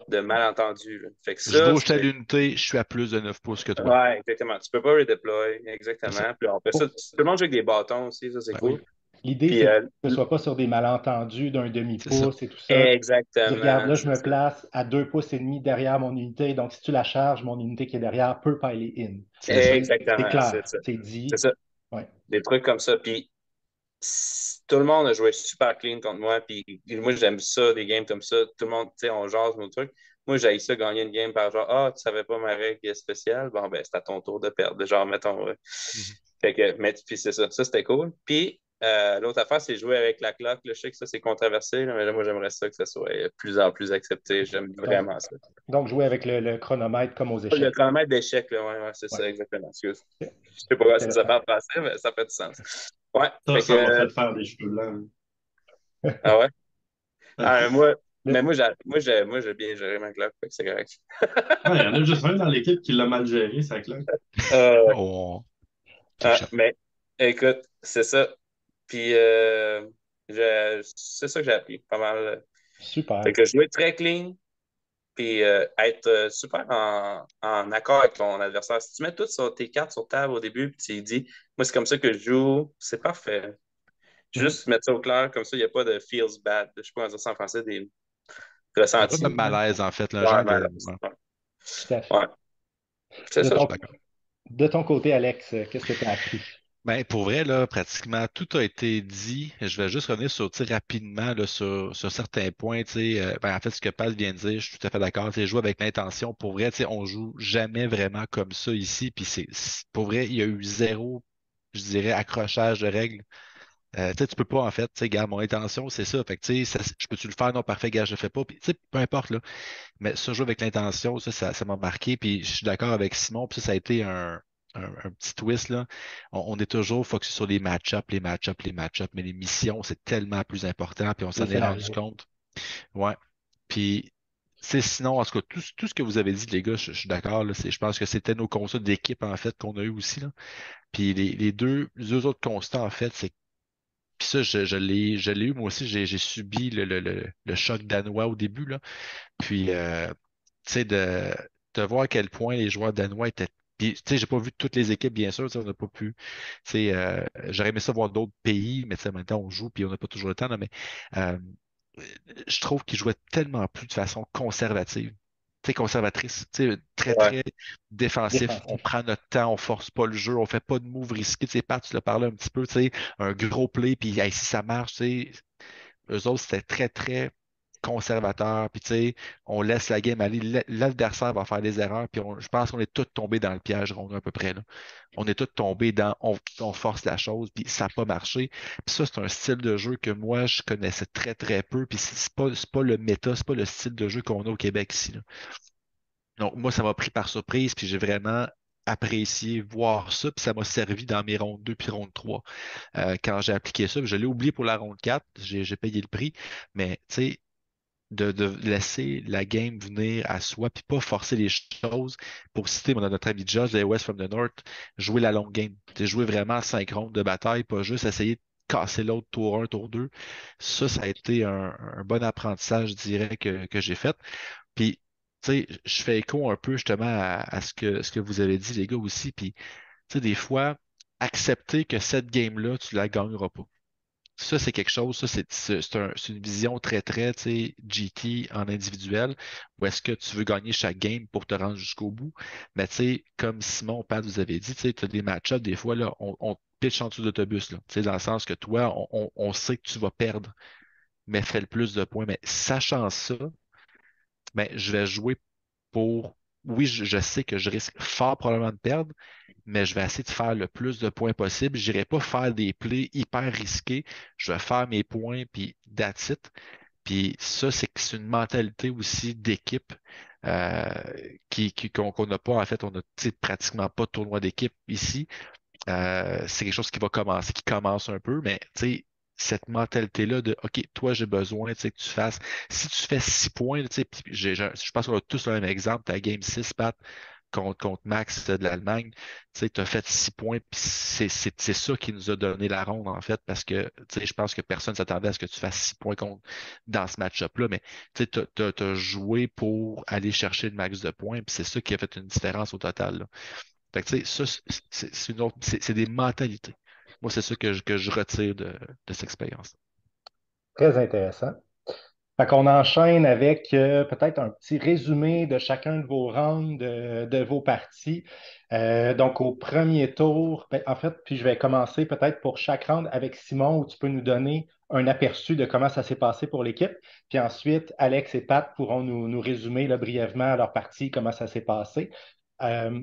de malentendu, là. Fait que Je ça, bouge telle c'était. unité, je suis à plus de 9 pouces que toi. Ouais, exactement. Tu peux pas redeploy, C'est ça. exactement. Puis après ça, pour- tout le monde joue avec des bâtons aussi, ça, c'est Ouais, cool. oui. L'idée, Puis, c'est que ce ne soit pas sur des malentendus d'un c'est ça. demi-pouce et tout ça. Tu regardes, exactement, là, je c'est me ça. place à 2,5 pouces derrière mon unité, donc si tu la charges, mon unité qui est derrière peut pas aller in. C'est ça. C'est Exactement, c'est clair, ça. c'est C'est dit. ça. Ouais. Des trucs comme ça. Puis, tout le monde a joué super clean contre moi. Puis moi, j'aime ça, des games comme ça. Tout le monde, tu sais, on jase nos trucs. Moi, j'ai ça gagner une game par genre, ah, tu savais pas ma règle spéciale. Bon, ben, c'est à ton tour de perdre. Genre, mettons. Mhm. Fait que, mais, puis c'est ça. Ça, c'était cool. Puis, l'autre affaire, c'est jouer avec la cloque. Là, je sais que ça, c'est controversé, là, mais là, moi, j'aimerais ça que ça soit plus en plus accepté. J'aime Donc, vraiment ça. donc, jouer avec le chronomètre comme aux Le échecs. chronomètre d'échec, là, ouais, c'est Ouais. ça, exactement. Excuse. Je sais pas si ça Intéressant. fait en français, mais ça fait du sens. Ouais. Ça, Fait ça m'a que, fait faire des cheveux blancs. ah ouais. Ah, moi, mais Le- moi, j'ai bien géré ma cloque, fait que c'est correct. Ouais, il y en a juste un dans l'équipe qui l'a mal géré, ça claque. Euh, On kick shot. mais écoute, c'est ça. Puis c'est ça que j'ai appris pas mal. Fait Super. que jouer très clean, puis être super en accord avec ton adversaire. Si tu mets toutes tes cartes sur table au début, puis tu dis, moi, c'est comme ça que je joue, c'est parfait. Mhm. Juste mettre ça au clair, comme ça, il n'y a pas de feels bad. Je sais pas comment dire ça en français, des Un peu de ressentis. malaise, en fait, là, un Ouais, genre mal. de. Ouais, Tout à fait. Ouais, c'est De ça. je suis ton, d'accord. de ton côté, Alex, qu'est-ce que tu as appris? Ben, pour vrai, là, pratiquement tout a été dit. Je vais juste revenir sur, tu sais, rapidement là, sur certains points. Tu sais, ben, en fait, ce que Paz vient de dire, je suis tout à fait d'accord. Tu sais, jouer avec l'intention. Pour vrai, tu sais, on joue jamais vraiment comme ça ici. Puis pour vrai, il y a eu zéro, je dirais, accrochage de règles. Tu sais, tu peux pas, en fait. Tu sais, garde mon intention, c'est ça. Fait que, tu sais, je peux-tu le faire? Non, parfait, gars, je le fais pas. Puis, tu sais, peu importe, là. Mais ça, jouer avec l'intention, ça m'a marqué. Puis je suis d'accord avec Simon. Puis ça a été un petit twist, là. On est toujours focus sur les match-ups, les match-ups, les match-ups. Mais les missions, c'est tellement plus important. Puis on Les s'en est rendu scénarios. compte. Ouais. Puis, sinon, en tout cas, tout ce que vous avez dit, les gars, je suis d'accord. Là, je pense que c'était nos constats d'équipe, en fait, qu'on a eu aussi. Là. Puis les deux autres constats, en fait, c'est puis ça, je l'ai eu, moi aussi, j'ai subi le choc danois au début, là. Puis, tu sais, de voir à quel point les joueurs danois étaient. Puis, tu sais, j'ai pas vu toutes les équipes, bien sûr, tu sais, on n'a pas pu. Tu sais, j'aurais aimé ça voir d'autres pays, mais tu sais, en même temps, on joue, puis on n'a pas toujours le temps, là, mais euh, je trouve qu'ils jouaient tellement plus de façon conservative. Tu sais, conservatrice, tu sais, très, Ouais, très défensif. On Défensif. prend notre temps, on force pas le jeu, on fait pas de move risqué. Tu sais, Pat, tu l'as parlé un petit peu, tu sais, un gros play, puis hey, si ça marche, tu sais, eux autres, c'était très, très conservateur. Puis, tu sais, on laisse la game aller. L'adversaire va faire des erreurs. Puis, je pense qu'on est tous tombés dans le piège rond à peu près, là. On est tous tombés dans on force la chose, puis ça n'a pas marché. Puis ça, c'est un style de jeu que moi, je connaissais très, très peu. Puis c'est pas le méta, c'est pas le style de jeu qu'on a au Québec ici, là. Donc, moi, ça m'a pris par surprise, puis j'ai vraiment apprécié voir ça, puis ça m'a servi dans mes rondes 2 puis ronde 3 quand j'ai appliqué ça. Puis je l'ai oublié pour la ronde 4, j'ai payé le prix, mais tu sais, de laisser la game venir à soi, puis pas forcer les choses. Pour citer notre ami Josh de West from the North, jouer la longue game. Jouer vraiment 5 rondes de bataille, pas juste essayer de casser l'autre tour 1, tour 2. Ça a été un bon apprentissage, je dirais, que j'ai fait. Puis, tu sais, je fais écho un peu justement à ce que vous avez dit, les gars, aussi. Puis, tu sais, des fois, accepter que cette game-là, tu la gagneras pas. Ça, c'est quelque chose, ça, c'est une vision très, très, tu sais, GT en individuel, où est-ce que tu veux gagner chaque game pour te rendre jusqu'au bout. Mais tu sais, comme Simon, Pat, vous avez dit, tu sais, tu as des match-ups, des fois, là, on te pitch en dessous de l'autobus, là. Tu sais, dans le sens que toi, on sait que tu vas perdre, mais fais le plus de points. Mais sachant ça, ben, je vais jouer pour. Oui, je sais que je risque fort probablement de perdre, mais je vais essayer de faire le plus de points possible. Je n'irai pas faire des plays hyper risqués. Je vais faire mes points, puis that's it. Puis ça, c'est une mentalité aussi d'équipe qu'on n'a pas. En fait, on n'a pratiquement pas de tournoi d'équipe ici. C'est quelque chose qui va commencer, qui commence un peu, mais tu sais, cette mentalité-là de OK, toi, j'ai besoin tu sais, que tu fasses. Si tu fais 6 points, tu sais, puis je pense qu'on a tous le même exemple, ta game 6 Pat, contre Max de l'Allemagne, tu sais, as fait 6 points, puis c'est ça qui nous a donné la ronde, en fait, parce que tu sais, je pense que personne ne s'attendait à ce que tu fasses 6 points dans ce match-up-là, mais tu sais, t'as joué pour aller chercher le max de points, puis c'est ça qui a fait une différence au total, là. Fait que, tu sais, ça, c'est des mentalités. Moi, c'est ça que je retire de cette expérience. Très intéressant. Fait qu'on enchaîne avec peut-être un petit résumé de chacun de vos rounds, de vos parties. Donc, au premier tour, ben, en fait, puis je vais commencer peut-être pour chaque round avec Simon, où tu peux nous donner un aperçu de comment ça s'est passé pour l'équipe. Puis ensuite, Alex et Pat pourront nous résumer là, brièvement leur partie, comment ça s'est passé. Euh,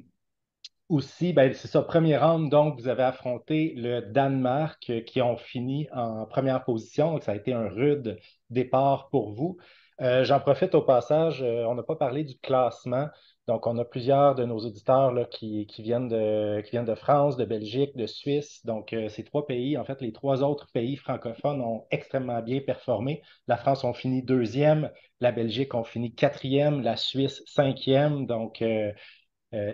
Aussi, ben, c'est ça, premier round, donc vous avez affronté le Danemark qui ont fini en première position. Donc, ça a été un rude départ pour vous. J'en profite au passage, on n'a pas parlé du classement. Donc, on a plusieurs de nos auditeurs là, qui viennent de France, de Belgique, de Suisse. Donc, ces trois pays, en fait, les trois autres pays francophones ont extrêmement bien performé. La France ont fini deuxième, la Belgique ont fini quatrième, la Suisse cinquième. Donc,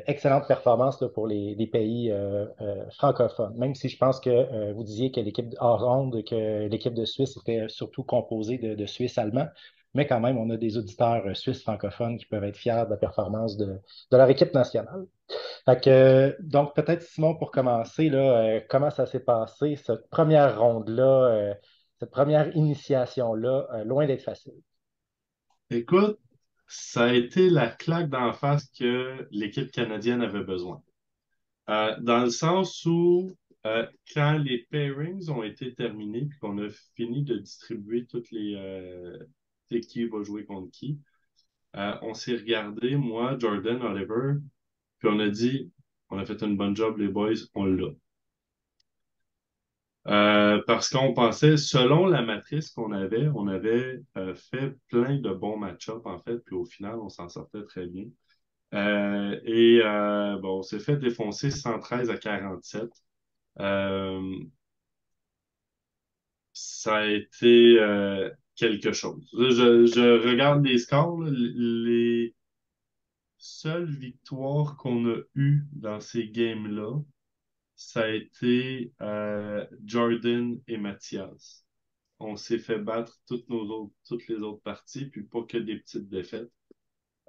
excellente performance là, pour les pays francophones, même si je pense que vous disiez que l'équipe hors ronde, que l'équipe de Suisse était surtout composée de Suisses allemands, mais quand même, on a des auditeurs suisses francophones qui peuvent être fiers de la performance de leur équipe nationale. Fait que, donc, peut-être, Simon, pour commencer, là, comment ça s'est passé, cette première ronde-là, cette première initiation-là, loin d'être facile. Écoute, ça a été la claque d'en face que l'équipe canadienne avait besoin. Dans le sens où, quand les pairings ont été terminés, puis qu'on a fini de distribuer toutes les qui va jouer contre qui, on s'est regardé, moi, Jordan, Oliver, puis on a dit, on a fait une bonne job, les boys, on l'a. Parce qu'on pensait, selon la matrice qu'on avait, on avait fait plein de bons match-ups, en fait, puis au final, on s'en sortait très bien. Bon, on s'est fait défoncer 113-47. Euh, Ça a été quelque chose. Je regarde les scores, là, les seules victoires qu'on a eues dans ces games-là, ça a été Jordan et Mathias. On s'est fait battre toutes les autres parties, puis pas que des petites défaites.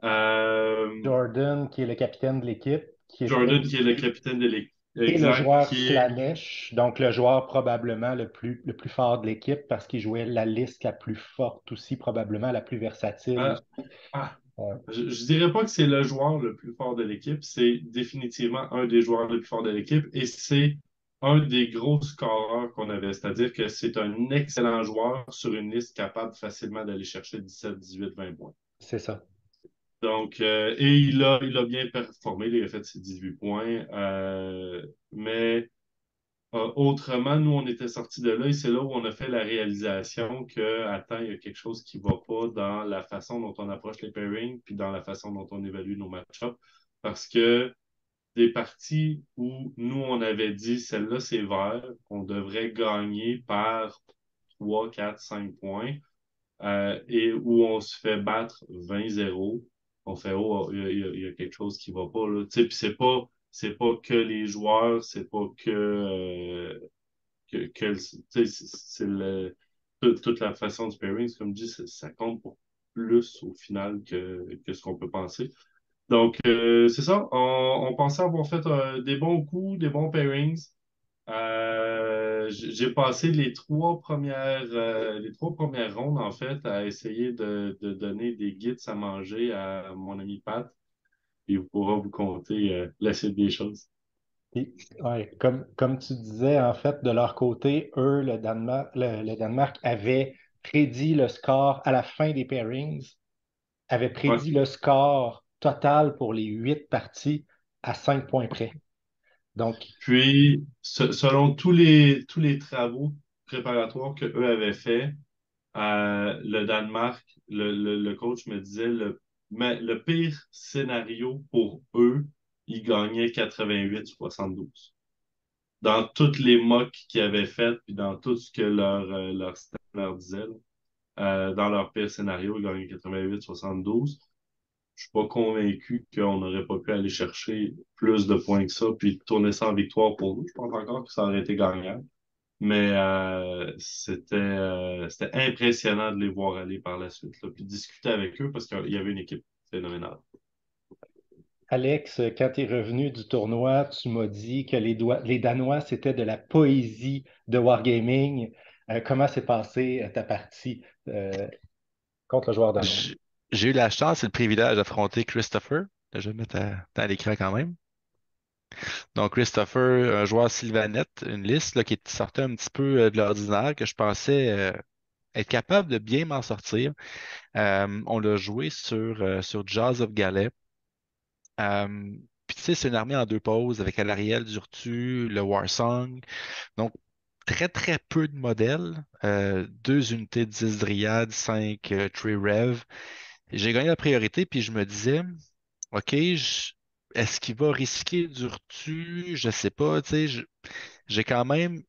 Euh, Jordan, qui est le capitaine de l'équipe, qui était Jordan, qui est le aussi capitaine de l'équipe, et le exact, joueur qui est Slanesh, donc le joueur probablement le plus fort de l'équipe parce qu'il jouait la liste la plus forte aussi, probablement la plus versatile euh, aussi. ah, Ouais, je dirais pas que c'est le joueur le plus fort de l'équipe, c'est définitivement un des joueurs les plus forts de l'équipe et c'est un des gros scoreurs qu'on avait. C'est-à-dire que c'est un excellent joueur sur une liste capable facilement d'aller chercher 17, 18, 20 points. c'est ça. Donc, et il a bien performé, il a fait ses 18 points. Mais autrement, nous, on était sortis de là et c'est là où on a fait la réalisation que, attends, il y a quelque chose qui ne va pas dans la façon dont on approche les pairings puis dans la façon dont on évalue nos match-ups. Parce que des parties où nous, on avait dit, celle-là, c'est vert, on devrait gagner par 3, 4, 5 points et où on se fait battre 20-0, on fait, oh, il y a quelque chose qui va pas, là. Tu sais, puis c'est pas que les joueurs, c'est pas tu sais, c'est toute la façon du pairing, comme je dis, ça compte pour plus au final que ce qu'on peut penser. Donc, c'est ça. On pensait avoir fait des bons coups, des bons pairings. J'ai passé les trois premières rondes, en fait, à essayer de donner des guides à manger à mon ami Pat. Il pourra vous conter la suite des choses. Ouais, comme tu disais, en fait, de leur côté, eux, le Danemark avait prédit le score à la fin des pairings, avait Ouais. prédit le score total pour les 8 parties à 5 points près. Donc, Puis, selon tous les travaux préparatoires qu'eux avaient faits, Le Danemark, le coach me disait mais le pire scénario pour eux, ils gagnaient 88-72. Dans toutes les mocks qu'ils avaient faites, puis dans tout ce que leur staff leur disait, dans leur pire scénario, ils gagnaient 88-72. Je suis pas convaincu qu'on n'aurait pas pu aller chercher plus de points que ça, puis tourner ça en victoire pour nous. Je pense encore que ça aurait été gagnant. Mais c'était impressionnant de les voir aller par la suite, là, puis discuter avec eux parce qu'il y avait une équipe phénoménale. Alex, quand tu es revenu du tournoi, tu m'as dit que les Danois, c'était de la poésie de Wargaming. Comment s'est passée ta partie contre le joueur danois? J- J'ai eu la chance et le privilège d'affronter Christopher. Je vais le mettre à l'écran quand même. Donc, Christopher, un joueur Sylvanette, une liste là, qui sortait un petit peu de l'ordinaire, que je pensais être capable de bien m'en sortir. On l'a joué sur Jaws of Gallet. Puis, tu sais, c'est une armée en deux pauses avec Alarielle, Durtu, le Warsong. Donc, très, très peu de modèles. Deux unités de 10 Dryades, 5 Tree Rev. J'ai gagné la priorité, puis je me disais, OK, est-ce qu'il va risquer Durtu? Je sais pas, tu sais, j'ai quand même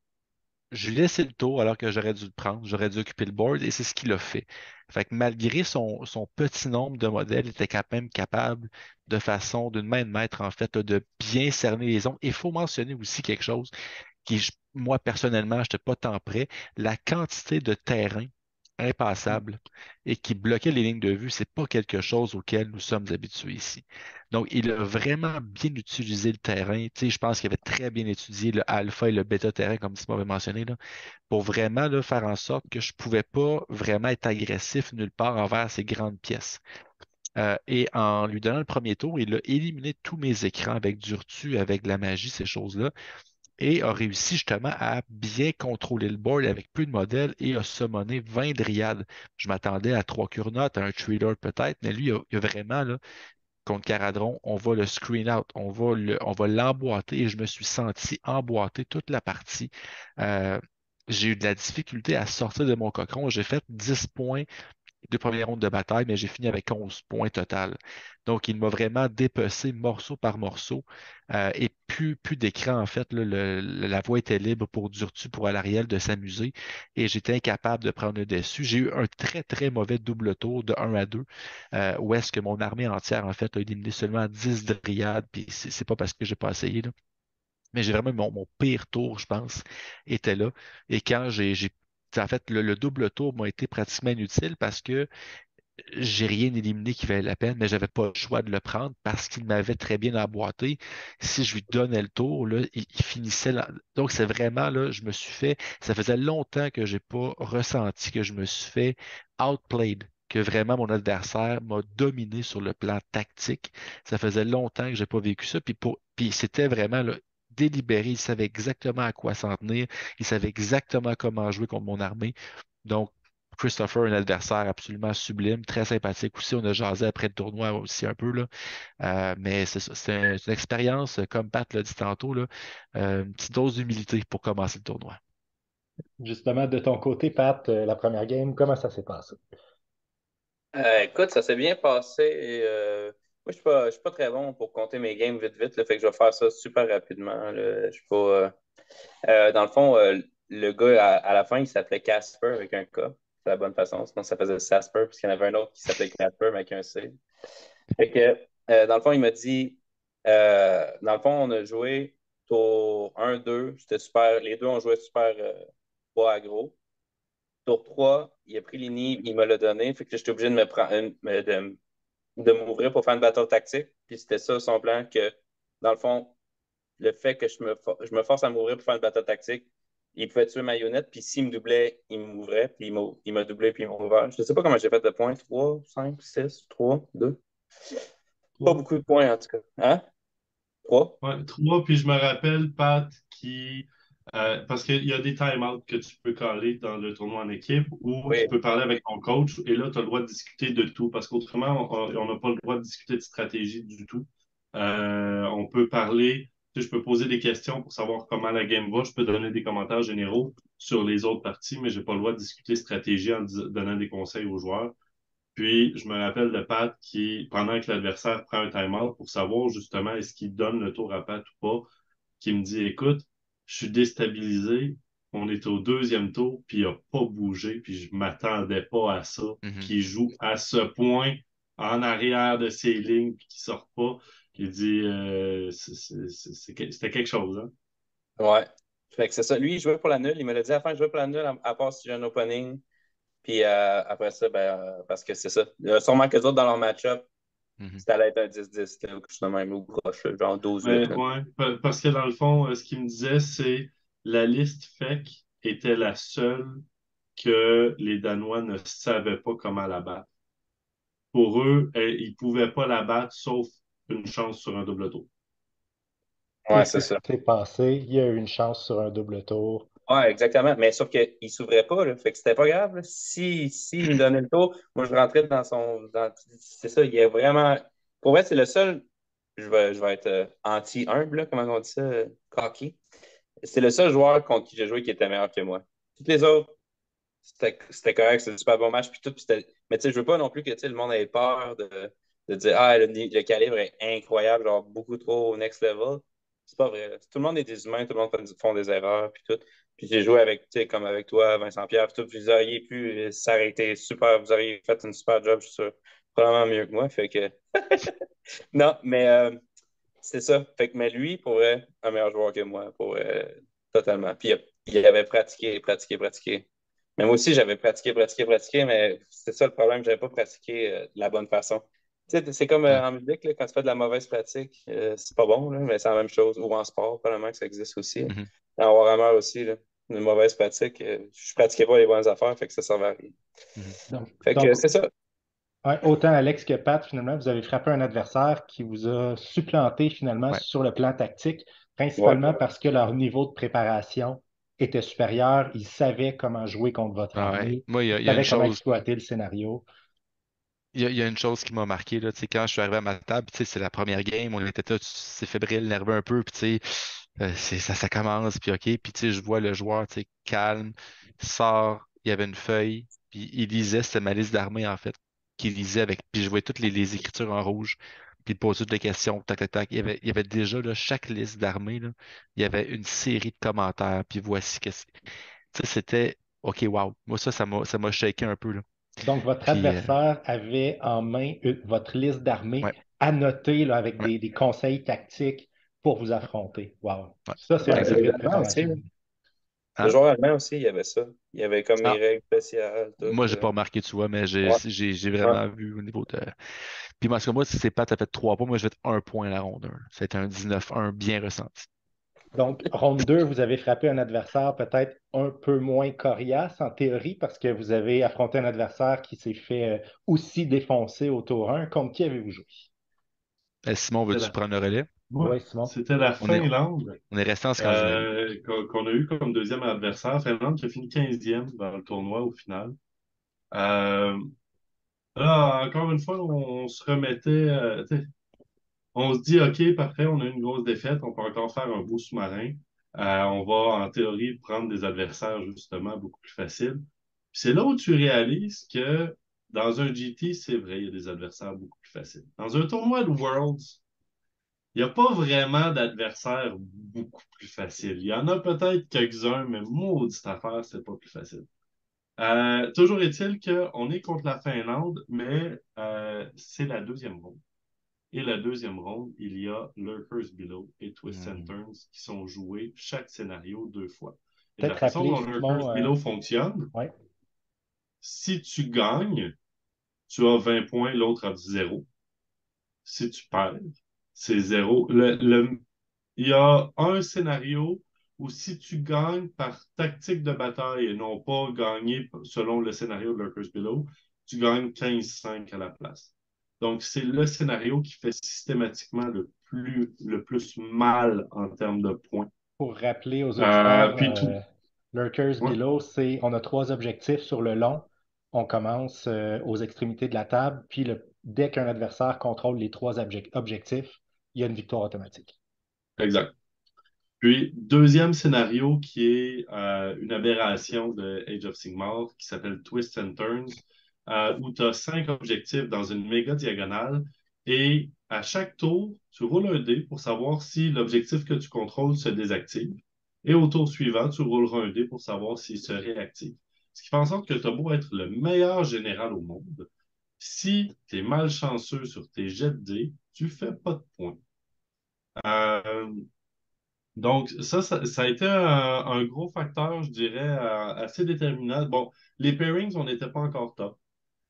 je lui ai laissé le tour alors que j'aurais dû le prendre, j'aurais dû occuper le board et c'est ce qu'il a fait. Fait que malgré son petit nombre de modèles, il était quand même capable d'une main de maître en fait, là, de bien cerner les zones. Il faut mentionner aussi quelque chose moi personnellement, je n'étais pas tant prêt. La quantité de terrain impassable et qui bloquait les lignes de vue, c'est pas quelque chose auquel nous sommes habitués ici. Donc, il a vraiment bien utilisé le terrain. Tu sais, je pense qu'il avait très bien étudié le alpha et le bêta terrain, comme tu m'avais mentionné, là, pour vraiment là, faire en sorte que je ne pouvais pas vraiment être agressif nulle part envers ces grandes pièces. Et en lui donnant le premier tour, il a éliminé tous mes écrans avec du Durtu, avec de la magie, ces choses-là et a réussi justement à bien contrôler le board avec peu de modèles et a summoné 20 dryades. Je m'attendais à 3 Kurnoth, à un Thriller peut-être, mais lui, il a vraiment, là, contre Caradron, on va le screen out, on va l'emboîter et je me suis senti emboîter toute la partie. Euh, j'ai eu de la difficulté à sortir de mon cocon. J'ai fait 10 points deux premières rondes de bataille, mais j'ai fini avec 11 points total. Donc, il m'a vraiment dépecé morceau par morceau et plus d'écran, en fait. Là, la voie était libre pour Durtu, pour Alariel de s'amuser et j'étais incapable de prendre le dessus. J'ai eu un très, très mauvais double tour de 1 à 2 où est-ce que mon armée entière, en fait, a éliminé seulement 10 dryades, puis c'est pas parce que j'ai pas essayé, là. Mais j'ai vraiment mon pire tour, je pense, était là. Et quand en fait, le double tour m'a été pratiquement inutile parce que j'ai rien éliminé qui valait la peine, mais j'avais pas le choix de le prendre parce qu'il m'avait très bien emboîté. Si je lui donnais le tour, là, il finissait Donc, c'est vraiment là, ça faisait longtemps que j'ai pas ressenti que je me suis fait outplayed, que vraiment mon adversaire m'a dominé sur le plan tactique. Ça faisait longtemps que j'ai pas vécu ça. Puis c'était vraiment là, délibéré. Il savait exactement à quoi s'en tenir. Il savait exactement comment jouer contre mon armée. Donc, Christopher, un adversaire absolument sublime, très sympathique aussi. On a jasé après le tournoi aussi un peu, là. Mais c'est ça, c'est une expérience, comme Pat l'a dit tantôt, là, une petite dose d'humilité pour commencer le tournoi. Justement, de ton côté, Pat, la première game, comment ça s'est passé? Écoute, ça s'est bien passé. Moi, je suis pas très bon pour compter mes games vite, vite. Là, fait que je vais faire ça super rapidement. Là. Je suis pas, dans le fond, le gars, à la fin, il s'appelait Casper avec un K. C'est la bonne façon. Sinon, ça faisait Sasper, puisqu'il y en avait un autre qui s'appelait Casper, mais avec un C. Fait que, dans le fond, il m'a dit, dans le fond, on a joué tour 1-2. C'était super. Les deux ont joué super pas aggro. Tour 3, il a pris l'ini, il me l'a donné. Fait que j'étais obligé de me prendre, de m'ouvrir pour faire une bataille tactique. Puis c'était ça son plan que, dans le fond, le fait que je me force à m'ouvrir pour faire une bataille tactique, il pouvait tuer Marionnette, puis s'il me doublait, il m'ouvrait, puis il m'a doublé, puis il m'a ouvert. Je ne sais pas comment j'ai fait de points. 3, 5, 6, 3, 2. Pas Trois. beaucoup de points, en tout cas. Hein? 3? Ouais, trois, puis je me rappelle, Pat, parce qu'il y a des time-outs que tu peux caler dans le tournoi en équipe où tu Oui. peux parler avec ton coach et là, tu as le droit de discuter de tout parce qu'autrement, on n'a pas le droit de discuter de stratégie du tout. On peut parler, tu sais, je peux poser des questions pour savoir comment la game va, je peux donner des commentaires généraux, sur les autres parties, mais j'ai pas le droit de discuter stratégie en donnant des conseils aux joueurs. Puis, je me rappelle de Pat qui, pendant que l'adversaire prend un time-out pour savoir justement est-ce qu'il donne le tour à Pat ou pas, qui me dit, écoute, je suis déstabilisé, on est au deuxième tour, puis il n'a pas bougé, puis je m'attendais pas à ça, Mhm. qu'il joue à ce point en arrière de ses lignes, puis qu'il ne sort pas. Il dit, c'était quelque chose, hein? Ouais. Fait que c'est ça. Lui, il jouait pour la nulle. Il me l'a dit à la fin, je jouais pour la nulle, à part si j'ai un opening. Puis après ça, parce que c'est ça. Sûrement que les autres, dans leur match-up, Mhm. c'était allait être un 10-10, là, ou quelque chose de même, ou proche, là, genre 12-8. Mais Là. ouais, parce que dans le fond, ce qu'il me disait, c'est la liste FEC était la seule que les Danois ne savaient pas comment la battre. Pour eux, ils ne pouvaient pas la battre sauf une chance sur un double tour. Et Ouais, c'est c'est ce ça. qui s'est passé. Il y a eu une chance sur un double tour. Ouais, exactement. Mais sauf qu'il ne s'ouvrait pas, là. Fait que c'était pas grave, là. Si il me donnait le tour, moi, je rentrais dans son. C'est ça, il est vraiment. Pour vrai, c'est le seul. Je vais être anti-humble, là, comment on dit ça? Cocky. C'est le seul joueur contre qui j'ai joué qui était meilleur que moi. Tous les autres, c'était correct, c'était un super bon match. Puis tout, mais tu sais, je veux pas non plus que tu sais, le monde ait peur de dire ah, le calibre est incroyable, genre beaucoup trop au next level. C'est pas vrai. Tout le monde est des humains, tout le monde font des erreurs, puis tout. Puis j'ai joué avec, tu sais, comme avec toi, Vincent Pierre, puis tout, puis vous auriez pu s'arrêter super, vous auriez fait une super job, je suis sûr. Probablement mieux que moi. Fait que. Non, mais c'est ça. Fait que, mais lui, pour vrai, un meilleur joueur que moi, pour vrai, totalement. Puis il avait pratiqué, pratiqué, pratiqué. Mais moi aussi, j'avais pratiqué, pratiqué, pratiqué, mais c'est ça le problème, j'avais pas pratiqué de la bonne façon. Tu sais, c'est comme Ouais. en musique, là, quand tu fais de la mauvaise pratique, c'est pas bon, là, mais c'est la même chose. Ou en sport, probablement que ça existe aussi. Mhm. En Warhammer aussi, là, une mauvaise pratique, je pratiquais pas les bonnes affaires, fait que ça servait à rien. Mhm. Fait que Donc, c'est ça. ouais, autant Alex que Pat, finalement, vous avez frappé un adversaire qui vous a supplanté finalement Ouais. sur le plan tactique, Ouais. principalement parce que leur niveau de préparation était supérieur. Ils savaient comment jouer contre votre Ah ouais. armée. Moi, Ils il y a une savaient comment chose. exploiter le scénario. Il y a une chose qui m'a marqué, là, tu sais, quand je suis arrivé à ma table, tu sais, c'est la première game, on était tous c'est fébrile, nerveux un peu, puis tu sais, ça commence, puis OK, puis tu sais, je vois le joueur, tu sais, calme, sort, il y avait une feuille, puis il lisait, c'était ma liste d'armées, en fait, qu'il lisait avec, puis je voyais toutes les écritures en rouge, puis il posait toutes les questions, tac, tac, tac. Il y avait déjà, là, chaque liste d'armées, là, il y avait une série de commentaires, puis voici que c'est. Tu sais, c'était OK, wow. Moi, ça m'a shaké un peu, là. Donc, votre Puis, adversaire avait en main votre liste d'armées ouais, annotée là, avec ouais, des conseils tactiques pour vous affronter. Wow. ouais, Ça, c'est Ouais, un exact. degré les de Allemands aussi, préparation. là. Le Hein? joueur allemand aussi, il y avait ça. Il y avait comme les Ah, règles spéciales, tout. moi, j'ai pas remarqué, tu vois, mais j'ai Ouais, j'ai- j'ai ouais. vraiment vu au niveau de. Puis parce que moi, si c'est pas, t'as fait 3 points, moi, je vais être 1 point à la ronde 1. C'était un 19-1 bien ressenti. Donc, ronde 2, vous avez frappé un adversaire peut-être un peu moins coriace en théorie parce que vous avez affronté un adversaire qui s'est fait aussi défoncer au tour 1. Contre qui avez-vous joué? Simon, C'était veux-tu la, prendre le relais? Oui, ouais, Simon. c'était la On est, Finlande on est resté en Scandinavie. qu'on a eu comme deuxième adversaire. Finlande qui a fini 15e dans le tournoi au final. Euh, Là, encore une fois, on se remettait, tu sais, on se dit, OK, parfait, on a une grosse défaite, on peut encore faire un beau sous-marin. On va, en théorie, prendre des adversaires, justement, beaucoup plus faciles. Puis c'est là où tu réalises que dans un GT, c'est vrai, il y a des adversaires beaucoup plus faciles. Dans un tournoi de Worlds, il n'y a pas vraiment d'adversaires beaucoup plus faciles. Il y en a peut-être quelques-uns, mais maudite affaire, c'est pas plus facile. Toujours est-il qu'on est contre la Finlande, mais c'est la deuxième ronde. Et la deuxième ronde, il y a Lurkers Below et Twists and Hmm. Turns qui sont joués chaque scénario 2 fois. Et la Peut-être façon rappeler, dont Lurkers Simon, Below fonctionne, ouais. si tu gagnes, tu as 20 points, l'autre a 0. Si tu perds, c'est 0. Il y a un scénario où si tu gagnes par tactique de bataille et non pas gagner selon le scénario de Lurkers Below, tu gagnes 15-5 à la place. Donc, c'est le scénario qui fait systématiquement le plus mal en termes de points. Pour rappeler aux auditeurs, Puis tout. Lurkers Ouais, Below, on a trois objectifs sur le long. On commence aux extrémités de la table, puis dès qu'un adversaire contrôle les trois objectifs, il y a une victoire automatique. exact. Puis, deuxième scénario qui est une aberration de Age of Sigmar qui s'appelle Twists and Turns, où tu as 5 objectifs dans une méga diagonale et à chaque tour, tu roules un dé pour savoir si l'objectif que tu contrôles se désactive. Et au tour suivant, tu rouleras un dé pour savoir s'il se réactive. Ce qui fait en sorte que tu as beau être le meilleur général au monde. Si tu es malchanceux sur tes jets de dés, tu fais pas de points. Euh, donc, ça a été un gros facteur, je dirais, assez déterminant. Bon, les pairings, on n'était pas encore top,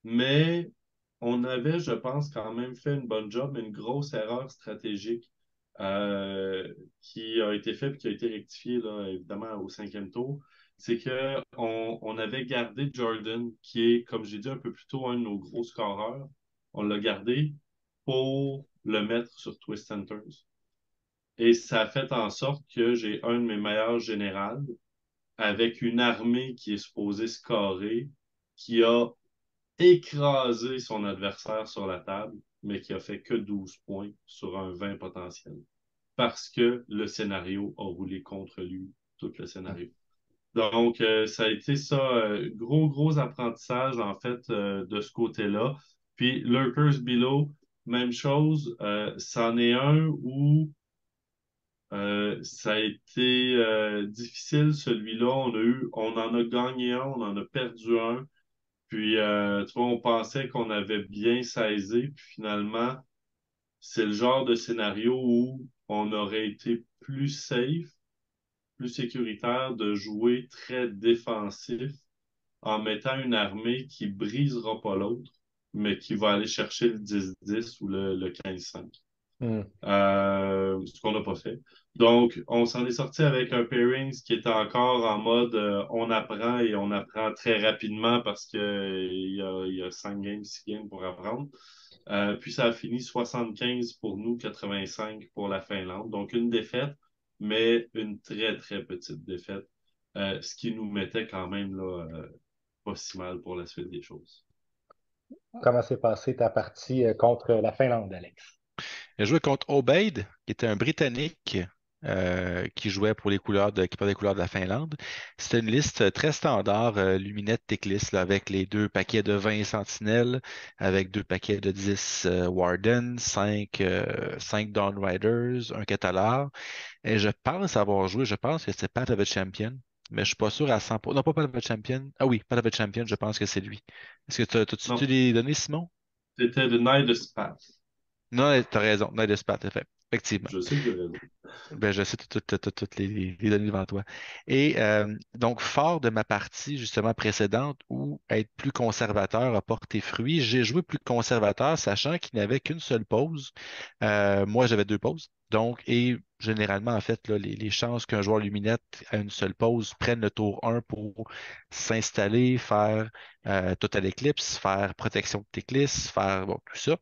mais on avait, je pense, quand même fait une bonne job, mais une grosse erreur stratégique qui a été faite et qui a été rectifiée, là, évidemment, au 5e tour. C'est qu'on avait gardé Jordan, qui est, comme j'ai dit un peu plus tôt, un de nos gros scoreurs. On l'a gardé pour le mettre sur Twist and Turns. Et ça a fait en sorte que j'ai un de mes meilleurs généraux avec une armée qui est supposée scorer, qui a écrasé son adversaire sur la table, mais qui a fait que 12 points sur un 20 potentiel. Parce que le scénario a roulé contre lui, tout le scénario. Donc, ça a été ça, gros apprentissage, en fait, de ce côté-là. Puis, Lurkers Below, même chose, c'en est un où ça a été difficile, celui-là. On en a gagné un, on en a perdu un. Puis, tu vois, on pensait qu'on avait bien saisi. Puis finalement, c'est le genre de scénario où on aurait été plus safe, plus sécuritaire de jouer très défensif en mettant une armée qui brisera pas l'autre, mais qui va aller chercher le 10-10 ou le 15-5. Hmm. Ce qu'on n'a pas fait. Donc, on s'en est sorti avec un pairings qui était encore en mode on apprend et on apprend très rapidement parce que il y a 5 games, 6 games pour apprendre. Puis ça a fini 75 pour nous, 85 pour la Finlande. Donc, une défaite, mais une très petite défaite. Ce qui nous mettait quand même là, pas si mal pour la suite des choses. Comment s'est passée ta partie contre la Finlande, Alex? Il a joué contre Obeid, qui était un Britannique qui jouait pour qui portait les couleurs de la Finlande. C'était une liste très standard, Luminette Teclis, là, avec les 2 paquets de 20 Sentinelles, avec 2 paquets de 10 Warden, 5 Dawn Riders, un Catalar. Et je pense que c'est Path of a Champion, mais je suis pas sûr à 100%. Non, pas Path of a Champion. Ah oui, Path of a Champion, je pense que c'est lui. Est-ce que t'as-tu Non, les données, Simon? c'était de Night of Spat. Non, t'as raison. Night of Path, effectivement. Je sais que j'ai raison. Ben, je sais toutes les données devant toi. Et donc, fort de ma partie justement précédente où être plus conservateur a porté fruit, j'ai joué plus conservateur, sachant qu'il n'y avait qu'une seule pause. Moi, j'avais 2 pauses. Donc, et généralement, en fait, là, les chances qu'un joueur luminette à une seule pause prenne le tour 1 pour s'installer, faire Total Eclipse, faire protection de Teclis, faire bon, tout ça.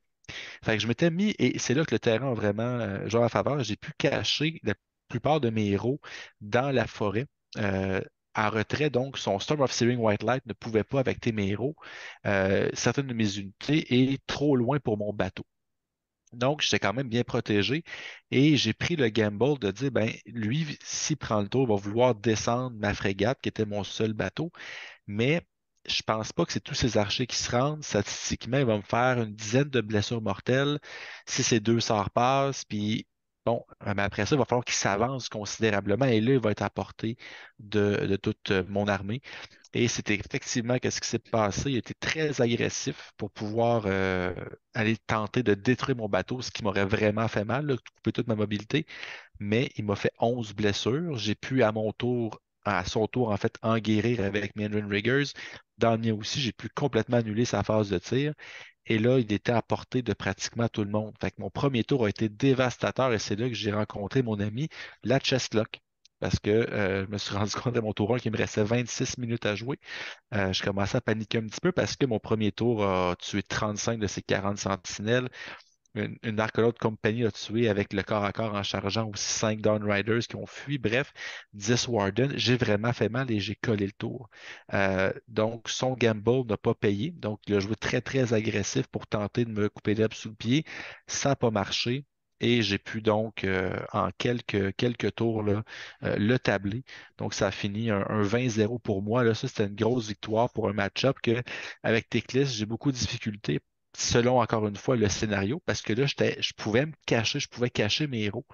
Fait que je m'étais mis, et c'est là que le terrain a vraiment joué en faveur. J'ai pu cacher la plupart de mes héros dans la forêt. euh, En retrait, donc, son Storm of Searing White Light ne pouvait pas affecter mes héros. Certaines de mes unités et trop loin pour mon bateau. Donc, j'étais quand même bien protégé et j'ai pris le gamble de dire, ben, lui, s'il prend le tour, il va vouloir descendre ma frégate, qui était mon seul bateau. Mais je pense pas que c'est tous ces archers qui se rendent. Statistiquement, il va me faire une dizaine de blessures mortelles si ces 2 sorts passent. Puis bon, mais après ça, il va falloir qu'il s'avance considérablement. Et là, il va être à portée de toute mon armée. Et c'était effectivement ce qui s'est passé. Il était très agressif pour pouvoir aller tenter de détruire mon bateau, ce qui m'aurait vraiment fait mal, là, couper toute ma mobilité. Mais il m'a fait 11 blessures. J'ai pu à son tour, en fait, en guérir avec mes Endrin Riggers. Dans le mien aussi, j'ai pu complètement annuler sa phase de tir. Et là, il était à portée de pratiquement tout le monde. Fait que mon premier tour a été dévastateur et c'est là que j'ai rencontré mon ami, la Chestlock. Parce que je me suis rendu compte à mon tour 1 qu'il me restait 26 minutes à jouer. Je commençais à paniquer un petit peu parce que mon premier tour a tué 35 de ses 40 sentinelles. Une Arcolote Company a tué avec le corps à corps en chargeant aussi 5 Downriders qui ont fui. Bref, 10 Warden. J'ai vraiment fait mal et j'ai collé le tour. Donc, son gamble n'a pas payé. Donc, il a joué très agressif pour tenter de me couper l'herbe sous le pied. Ça n'a pas marché. et j'ai pu donc, en quelques tours, là, le tabler. Donc, ça a fini un 20-0 pour moi. Là, ça, c'était une grosse victoire pour un match-up que, avec Teclis, j'ai beaucoup de difficultés selon, encore une fois, le scénario, parce que là, je pouvais me cacher, je pouvais cacher mes héros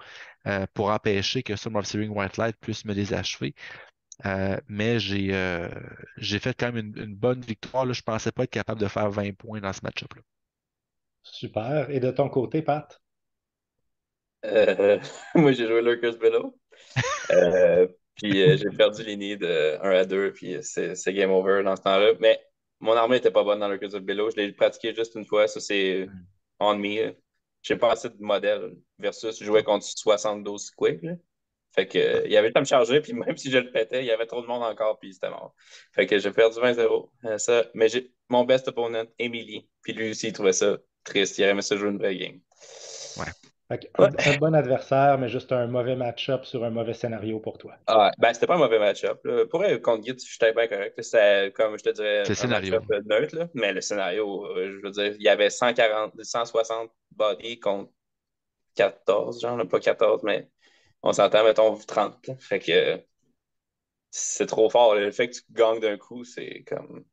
pour empêcher que Storm of Searing White Light puisse me les achever. Mais j'ai fait quand même une bonne victoire. Là. Je ne pensais pas être capable de faire 20 points dans ce match-up-là. Super. Et de ton côté, Pat? Moi, j'ai joué Lurkers Below. Euh, puis j'ai perdu les de 1 à 2, puis c'est game over dans ce temps-là. Mais mon armée n'était pas bonne dans Lurkers Below. Je l'ai pratiqué juste une fois. Ça, c'est Mm. on me. J'ai pas assez de modèles versus je jouais contre 72 Quick. Là. Fait que, il y avait le temps de me charger, puis même si je le pétais, il y avait trop de monde encore, puis c'était mort. Fait que j'ai perdu 20-0. Ça. Mais j'ai mon best opponent, Emily. Puis lui aussi, il trouvait ça triste. Il aimait ça jouer une vraie game. Ouais. Fait que Ouais. un bon adversaire, mais juste un mauvais match-up sur un mauvais scénario pour toi. Ah, ben, c'était pas un mauvais match-up. Là. Pour elle, contre Git, j'étais bien correct. C'était, comme je te dirais, C'est le un scénario. match-up neutre. Là. Mais le scénario, je veux dire, il y avait 140, 160 bodies contre 14, genre, là, pas 14, mais on s'entend, mettons, 30. Là. Fait que c'est trop fort. Là. Le fait que tu gagnes d'un coup, c'est comme.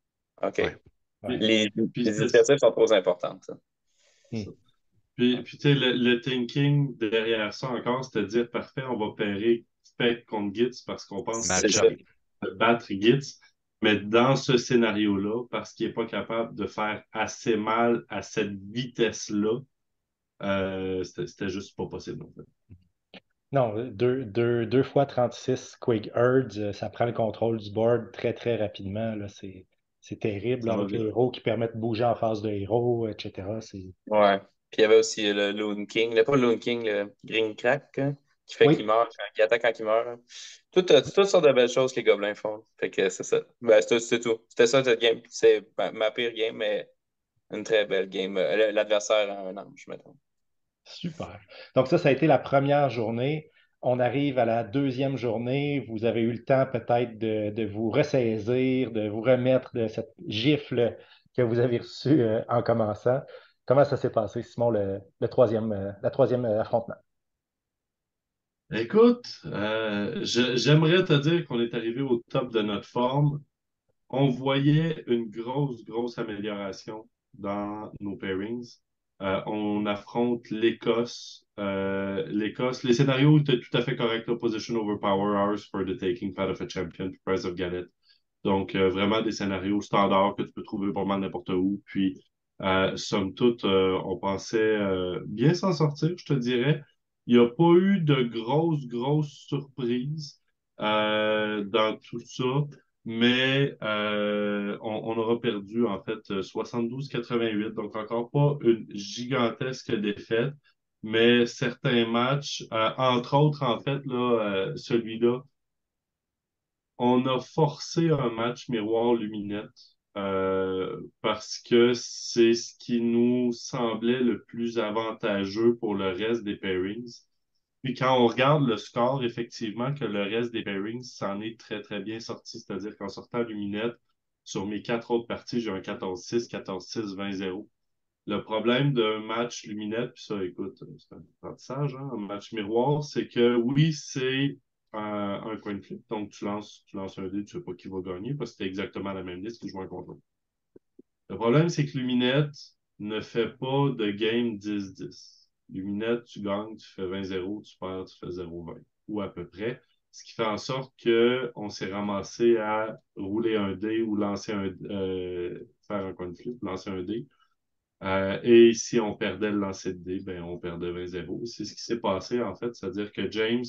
OK. Ouais. Puis, Ouais. Les, puis, les initiatives sont trop importantes. Ça. Hmm. tu sais, le thinking derrière ça encore, c'est de dire, parfait, on va pairer Spec contre Gitz parce qu'on pense qu'il C'est est ça. Match-up. capable de battre Gitz. Mais dans ce scénario-là, parce qu'il n'est pas capable de faire assez mal à cette vitesse-là, c'était juste pas possible. En fait. Non, deux fois 36 Quake Herds, ça prend le contrôle du board très, très rapidement. Là. C'est terrible Ça là, va avec les vite. héros qui permettent de bouger en face de héros, etc. Ouais. Puis il y avait aussi le Loon King, pas le Loon King, le Green Crack, hein, qui fait qu'il Oui, meurt, qui attaque quand il meurt. Hein. Toutes sortes de belles choses que les gobelins font. Fait que c'est ça. Ben, c'est tout. C'était ça, cette game. C'est ma pire game, mais une très belle game. L'adversaire a un ange, mettons. super. Donc ça a été la première journée. On arrive à la deuxième journée. Vous avez eu le temps peut-être de vous ressaisir, de vous remettre de cette gifle que vous avez reçue en commençant. Comment ça s'est passé, Simon, la troisième affrontement? Écoute, j'aimerais te dire qu'on est arrivé au top de notre forme. On voyait une grosse amélioration dans nos pairings. On affronte l'Écosse. L'Écosse, les scénarios étaient tout à fait corrects. Là. Position over power, hours for the taking, path of a champion, prize of galette. Donc, vraiment des scénarios standards que tu peux trouver vraiment n'importe où. Puis, somme toute, on pensait bien s'en sortir, je te dirais. Il n'y a pas eu de grosses surprises dans tout ça. Mais on aura perdu en fait 72-88, donc encore pas une gigantesque défaite, mais certains matchs, entre autres en fait là, celui-là, on a forcé un match miroir luminette parce que c'est ce qui nous semblait le plus avantageux pour le reste des pairings. Puis quand on regarde le score, effectivement, que le reste des pairings s'en est très bien sorti. C'est-à-dire qu'en sortant Luminette, sur mes 4 autres parties, j'ai un 14-6, 14-6, 20-0. Le problème d'un match Luminette, puis ça, écoute, c'est un apprentissage, hein, un match miroir, c'est que oui, c'est un coin flip. Donc, tu lances un dé, tu ne sais pas qui va gagner parce que c'est exactement la même liste que je joue un contre l'autre. Le problème, c'est que Luminette ne fait pas de game 10-10. Luminette, tu gagnes, tu fais 20-0, tu perds, tu fais 0-20, ou à peu près. Ce qui fait en sorte qu'on s'est ramassé à rouler un dé ou faire un coin flip, lancer un dé. Et si on perdait le lancer de dé, ben, on perdait 20-0. C'est ce qui s'est passé, en fait. C'est-à-dire que James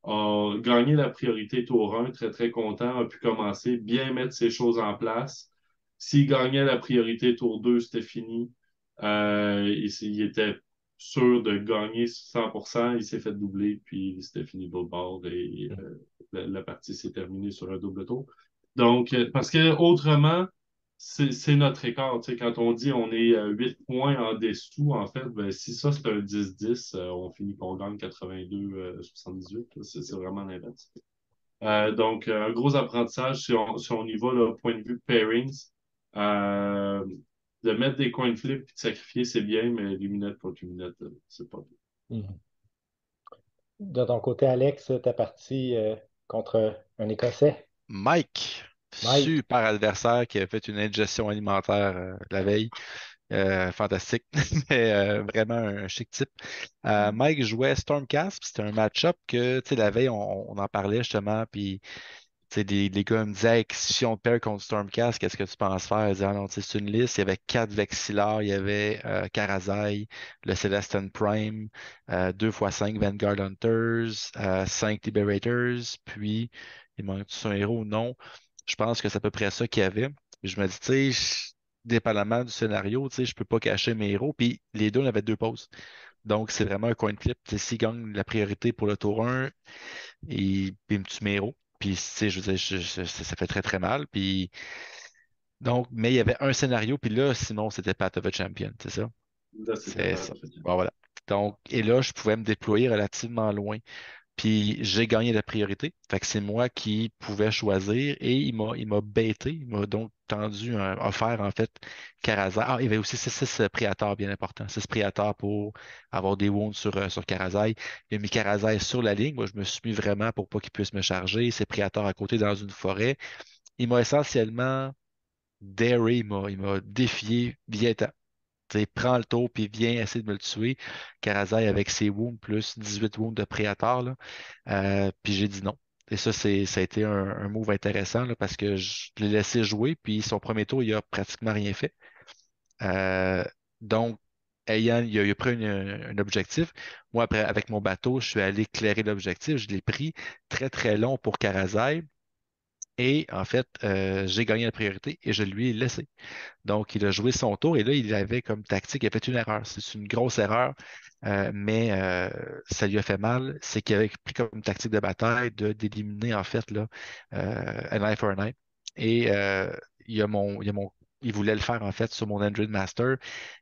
a gagné la priorité tour 1, très content, a pu commencer, bien mettre ses choses en place. S'il gagnait la priorité tour 2, c'était fini. Il était sûr de gagner 100%. Il s'est fait doubler, puis c'était fini de l'autre bord et la partie s'est terminée sur un double tour. Donc, parce que autrement, c'est notre écart. Tu sais, quand on dit on est 8 points en dessous, en fait, ben, si ça c'est un 10-10, on finit qu'on gagne 82-78. C'est vraiment l'inverse. Donc, un gros apprentissage si on y va, là, point de vue pairings. Euh, de mettre des coins de flip et de sacrifier, c'est bien, mais luminette contre luminette, c'est pas bien. Mhm. De ton côté, Alex, ta partie contre un Écossais, Mike, Mike. super adversaire qui a fait une indigestion alimentaire la veille. Fantastique, mais vraiment un chic type. Mike jouait Stormcast, puis c'était un match-up que, tu sais, la veille, on en parlait justement, puis, tu sais, les gars me disaient, Hey, si on perd contre Stormcast, qu'est-ce que tu penses faire? Ils disaient, ah non, tu sais, c'est une liste, il y avait 4 Vexillars, il y avait Karazai, le Celestin Prime, 2x5 Vanguard Hunters, 5 Liberators, puis, il manque-tu un héros ou non? Je pense que c'est à peu près ça qu'il y avait. Puis je me dis, tu sais, dépendamment du scénario, tu sais, je peux pas cacher mes héros. Puis les deux, on avait 2 pauses. Donc, c'est vraiment un coin flip. Tu sais, s'il gagne la priorité pour le tour 1, il me tue mes héros. Puis, tu sais, je veux dire, ça fait très, très mal. Puis, donc, mais il y avait un scénario. Puis là, sinon, c'était Path of a Champion, c'est ça? Là, c'était C'est pas ça. fait. Bon, voilà. Donc, et là, je pouvais me déployer relativement loin. Puis j'ai gagné la priorité. Fait que c'est moi qui pouvais choisir et il m'a bêté. Il m'a donc offert en fait Karazai. Ah, il y avait aussi 6 Préators, bien important. 6 Préators pour avoir des wounds sur Karazai. Il a mis Karazai sur la ligne. Moi, je me suis mis vraiment pour pas qu'il puisse me charger. Ses Préators à côté dans une forêt. Il m'a essentiellement daré, il m'a défié. Viens-t'en. Tu sais, prends le tour puis viens essayer de me le tuer. Karazai avec ses wounds plus 18 wounds de Préator, là. Puis j'ai dit non. Et ça, ça a été un move intéressant là, parce que je l'ai laissé jouer, puis son premier tour, il a pratiquement rien fait. Euh, donc, il a pris un objectif. Moi, après, avec mon bateau, je suis allé éclairer l'objectif. Je l'ai pris très, très long pour Karazai. Et en fait, j'ai gagné la priorité et je lui ai laissé. Donc, il a joué son tour et là, il avait comme tactique, il a fait une erreur. C'est une grosse erreur, mais ça lui a fait mal. C'est qu'il avait pris comme tactique de bataille d'éliminer en fait là, un eye for an eye. Et il voulait le faire en fait sur mon Android Master.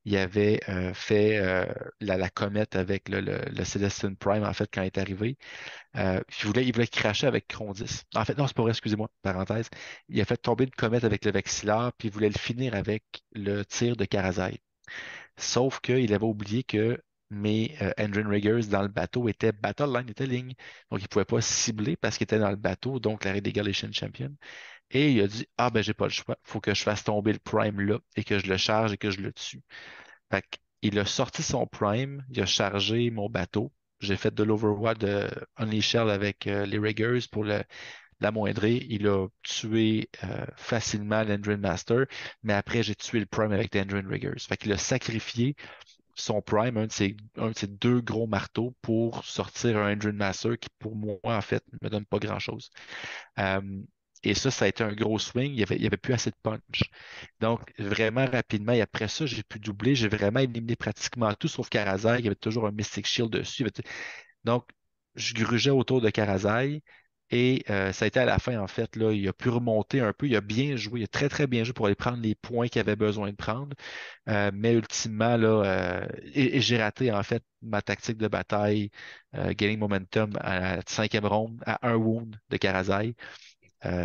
Il avait fait la comète avec le Celestine Prime en fait quand il est arrivé. Il voulait cracher avec Cron 10. En fait, non, c'est pas vrai, excusez-moi, parenthèse. Il a fait tomber une comète avec le Vexillaire, puis il voulait le finir avec le tir de Karazai. Sauf qu'il avait oublié que mes Engine Riggers dans le bateau étaient Battle Line, étaient ligne. Donc, il ne pouvait pas cibler parce qu'il était dans le bateau, donc la Relegation Champion. Et il a dit, ah ben, j'ai pas le choix. Il faut que je fasse tomber le Prime là et que je le charge et que je le tue. Fait il a sorti son Prime, il a chargé mon bateau. J'ai fait de l'Overwatch de Unleashed avec les Riggers pour l'amoindrir. Il a tué facilement l'Endrin Master, mais après, j'ai tué le Prime avec l'Endrin Riggers. Fait qu'il a sacrifié son Prime, un de ses 2 gros marteaux, pour sortir un Endrin Master qui, pour moi, en fait, ne me donne pas grand-chose. Euh, et ça a été un gros swing. Il y avait plus assez de punch. Donc, vraiment rapidement, et après ça, j'ai pu doubler. J'ai vraiment éliminé pratiquement tout, sauf Karazai. Il y avait toujours un Mystic Shield dessus. Donc, je grugeais autour de Karazai. Et ça a été à la fin, en fait, là, il a pu remonter un peu. Il a bien joué. Il a très, très bien joué pour aller prendre les points qu'il avait besoin de prendre. Mais ultimement, là, et j'ai raté, en fait, ma tactique de bataille, gaining momentum à la 5e ronde, à un wound de Karazai.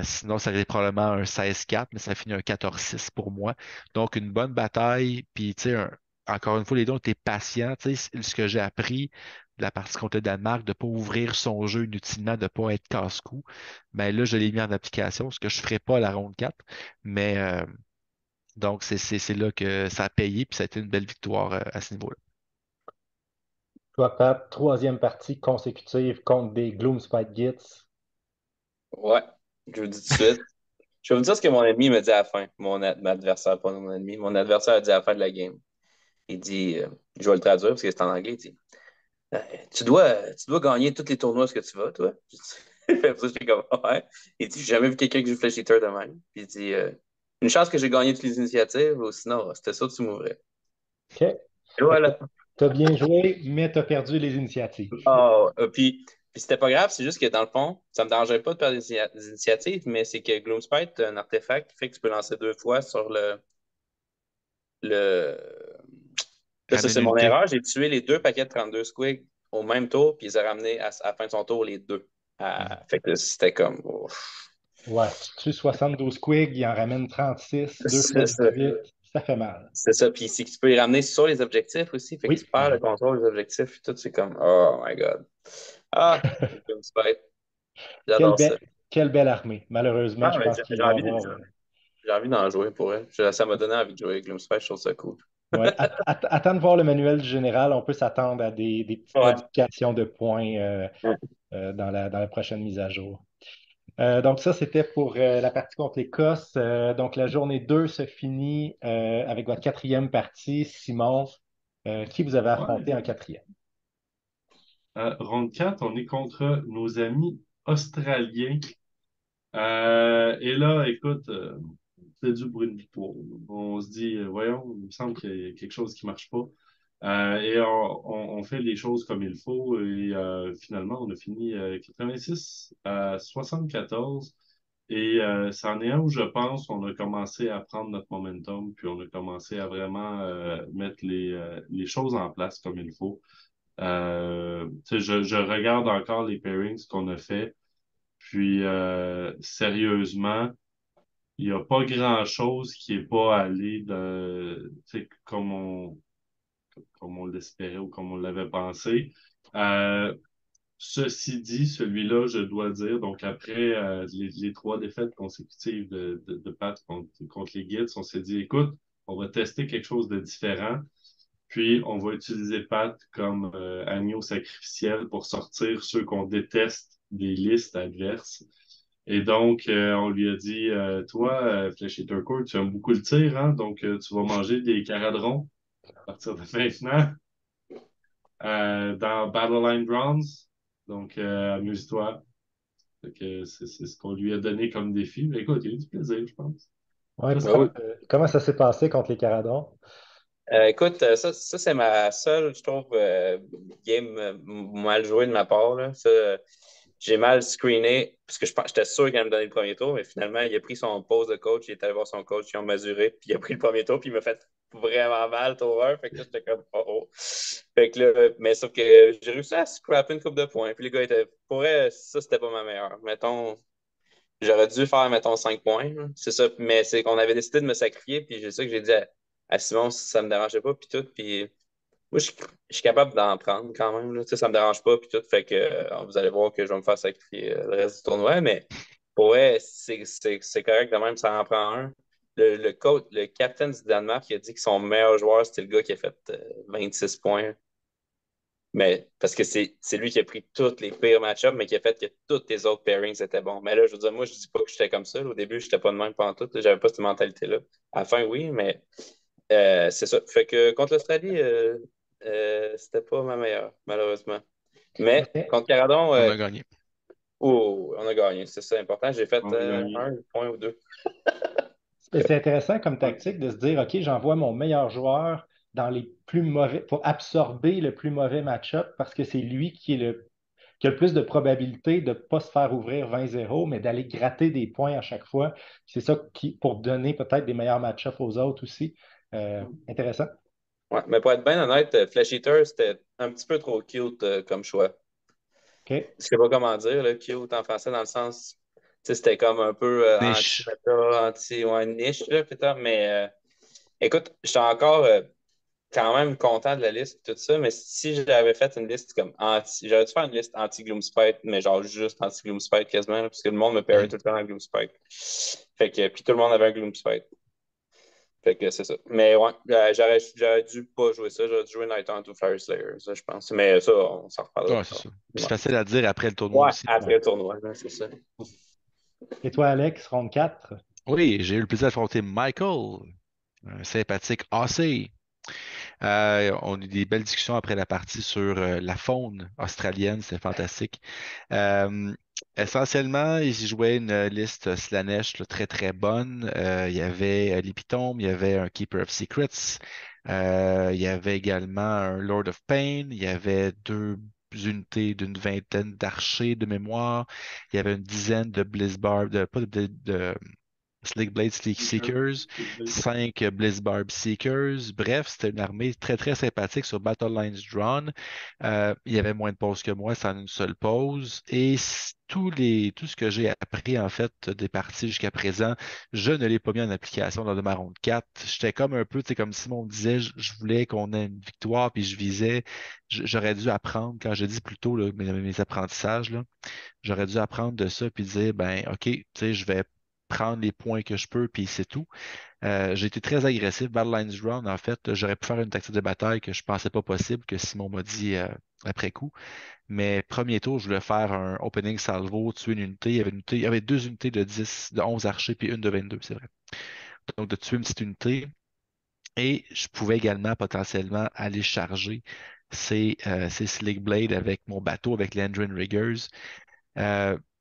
Sinon, ça aurait été probablement un 16-4, mais ça a fini un 14-6 pour moi. Donc, une bonne bataille. Puis, tu sais, encore une fois, les deux ont été patients. Tu sais, ce que j'ai appris de la partie contre le Danemark, de ne pas ouvrir son jeu inutilement, de ne pas être casse-cou, ben là, je l'ai mis en application, ce que je ne ferai pas à la ronde 4. Mais donc, c'est là que ça a payé, puis ça a été une belle victoire à ce niveau-là. Toi, Pat, troisième partie consécutive contre des Gloomspite Gits. Ouais, je vous dis tout de suite. Je vais vous dire ce que mon ennemi me dit à la fin. Mon adversaire, pas mon ennemi. Mon adversaire a dit à la fin de la game. Il dit, je vais le traduire parce que c'est en anglais. Il dit, Euh, tu dois gagner tous les tournois ce que tu vas, toi. Fait ça, j'étais comme, ouais. Il dit, j'ai jamais vu quelqu'un qui joue Flash Eater de même. Puis il dit, une chance que j'ai gagné toutes les initiatives, ou sinon, c'était ça, tu mourrais. OK? Et Fait que voilà. t'as bien joué, mais t'as perdu les initiatives. Ah, puis c'était pas grave, c'est juste que dans le fond, ça me dérangeait pas de perdre des initiatives, mais c'est que Gloomspite, un artefact qui fait que tu peux lancer 2 fois sur le... Là, ça, Ramener c'est une mon unité. erreur. J'ai tué les 2 paquets de 32 squigs au même tour, puis ils ont ramené à la fin de son tour les deux. Mhm. Fait que c'était comme... ouf. Ouais, tu tues 72 Quig, il en ramène 36, 2 fois C'est ça. 18, ça fait mal. C'est ça. Puis c'est que tu peux les ramener sur les objectifs aussi. Fait que tu Oui. perds le contrôle des objectifs et tout. C'est comme, oh my God. Ah, Gloom Spite. Quelle, J'adore ça. quelle belle armée. Malheureusement, Ah, je ouais, pense qu'il j'ai va envie avoir. j'ai envie d'en jouer pour elle. Ça m'a donné envie de jouer avec Gloom Spite, je trouve ça cool. Ouais, attends de voir le manuel du général. On peut s'attendre à des petites Ouais. modifications de points dans la prochaine mise à jour. Donc ça, c'était pour la partie contre l'Écosse. Donc la journée 2 se finit avec votre quatrième partie. Simon, qui vous avez affronté Ouais. en quatrième? Ronde 4, on est contre nos amis australiens. Et là, écoute, c'est du bruit de victoire. On se dit, voyons, il me semble qu'il y a quelque chose qui marche pas. Et on fait les choses comme il faut. Et finalement, on a fini 86 à 74. Et c'en est un où je pense on a commencé à prendre notre momentum, puis on a commencé à vraiment mettre les choses en place comme il faut. Tu sais, je regarde encore les pairings qu'on a fait. Puis, sérieusement, il n'y a pas grand-chose qui n'est pas allé tu sais, comme on l'espérait ou comme on l'avait pensé. Euh, Ceci dit, celui-là, je dois dire, donc après les trois défaites consécutives de Pat contre les Guides, on s'est dit, écoute, on va tester quelque chose de différent. Puis, on va utiliser Pat comme agneau sacrificiel pour sortir ceux qu'on déteste des listes adverses. Et donc, on lui a dit, toi, Flesh Eater Court, tu aimes beaucoup le tir, hein? Donc, tu vas manger des caradrons à partir de maintenant dans Battleline Bronze. Donc, amuse-toi. Fait que c'est ce qu'on lui a donné comme défi. Mais écoute, il a eu du plaisir, je pense. Ouais, Toi, puis Ben oui. comment ça s'est passé contre les Caradons? Écoute, ça c'est ma seule, je trouve, game mal jouée de ma part, là. Ça, j'ai mal screené, parce que j'étais sûr qu'il allait me donner le premier tour, mais finalement, il a pris son poste de coach, il est allé voir son coach, ils ont mesuré, puis il a pris le premier tour, puis il m'a fait vraiment mal, tour 1. Fait que là, j'étais comme, oh oh. Fait que là, mais sauf que j'ai réussi à scraper une coupe de points, puis les gars étaient, pour vrai, ça, c'était pas ma meilleure. Mettons, j'aurais dû faire, mettons, 5 points, là. C'est ça, mais c'est qu'on avait décidé de me sacrifier, puis c'est ça que j'ai dit à Simon, si ça me dérangeait pas, puis tout, puis moi, je suis capable d'en prendre quand même. Là. Tu sais, ça me dérange pas, puis tout. Fait que vous allez voir que je vais me faire sacrifier le reste du tournoi. Mais pour vrai, c'est correct de même, ça en prend un. Le coach, le capitaine du Danemark, il a dit que son meilleur joueur, c'était le gars qui a fait 26 points. Mais parce que c'est lui qui a pris tous les pires match-ups, mais qui a fait que tous les autres pairings étaient bons. Mais là, je veux dire, moi, je dis pas que j'étais comme ça. Là. Au début, j'étais pas de même pendant tout. J'avais pas cette mentalité-là. À la fin, oui, mais c'est ça. Fait que contre l'Australie, c'était pas ma meilleure, malheureusement. Mais OK. contre Caradon, On a gagné. oh, on a gagné. C'est ça important. J'ai fait on a gagné. un point ou deux. C'est intéressant comme Ouais. tactique de se dire, OK, j'envoie mon meilleur joueur dans les plus mauvais, pour absorber le plus mauvais match-up parce que c'est lui qui a le plus de probabilité de ne pas se faire ouvrir 20-0, mais d'aller gratter des points à chaque fois. C'est ça pour donner peut-être des meilleurs match-ups aux autres aussi. Intéressant. Ouais, mais pour être bien honnête, Flash Eater, c'était un petit peu trop cute comme choix. OK. Je sais pas comment dire, là, cute en français, dans le sens, tu sais, c'était comme un peu Niche. anti-méta, ouais, niche, là, peut-être, mais écoute, j'étais encore quand même content de la liste, tout ça, mais si j'avais fait une liste comme anti, j'aurais dû faire une liste anti-Gloomspite, mais genre juste anti-Gloomspite quasiment, là, parce que le monde me pairait Mhm. tout le temps en Gloomspite. Fait que, puis tout le monde avait un Gloomspite. Fait que c'est ça. Mais ouais, j'aurais dû pas jouer ça, j'aurais dû jouer Night Hunt ou Flyer Slayer, ça, je pense. Mais ça, on s'en reparlera Ouais, plus c'est tard. ça. Puis Ouais, c'est facile à dire après le tournoi ouais aussi. après le tournoi, là, c'est ça. Et toi, Alex, ronde 4? Oui, j'ai eu le plaisir d'affronter Michael, un sympathique AC. On a eu des belles discussions après la partie sur la faune australienne, c'est fantastique. Euh, Essentiellement, ils jouaient une liste Slanesh là, très très bonne. Il y avait l'Épitome, il y avait un Keeper of Secrets, il y avait également un Lord of Pain, il y avait deux unités d'une vingtaine d'archers de mémoire, il y avait une dizaine de Blizzbarb, pas Slick Blade Seekers, 5 Bliss Barb Seekers. Bref, c'était une armée très, très sympathique sur Battle Lines Drawn. Il y avait moins de pauses que moi, c'est en une seule pause. Et tout ce que j'ai appris, en fait, des parties jusqu'à présent, je ne l'ai pas mis en application lors de ma ronde 4. J'étais comme un peu, tu sais, comme Simon me disait, je voulais qu'on ait une victoire, puis je visais. J'aurais dû apprendre, quand je dis plus tôt là, mes apprentissages, là, j'aurais dû apprendre de ça puis dire, ben, OK, tu sais, je vais prendre les points que je peux, puis c'est tout. J'ai été très agressif. Battle Lines Run, en fait, j'aurais pu faire une tactique de bataille que je pensais pas possible, que Simon m'a dit après coup. Mais premier tour, je voulais faire un opening salvo, tuer une unité. Il y avait 2 unités de 10, de 11 archers, puis une de 22, c'est vrai. Donc, de tuer une petite unité. Et je pouvais également potentiellement aller charger ces Slick Blade avec mon bateau, avec l'Endrin Riggers.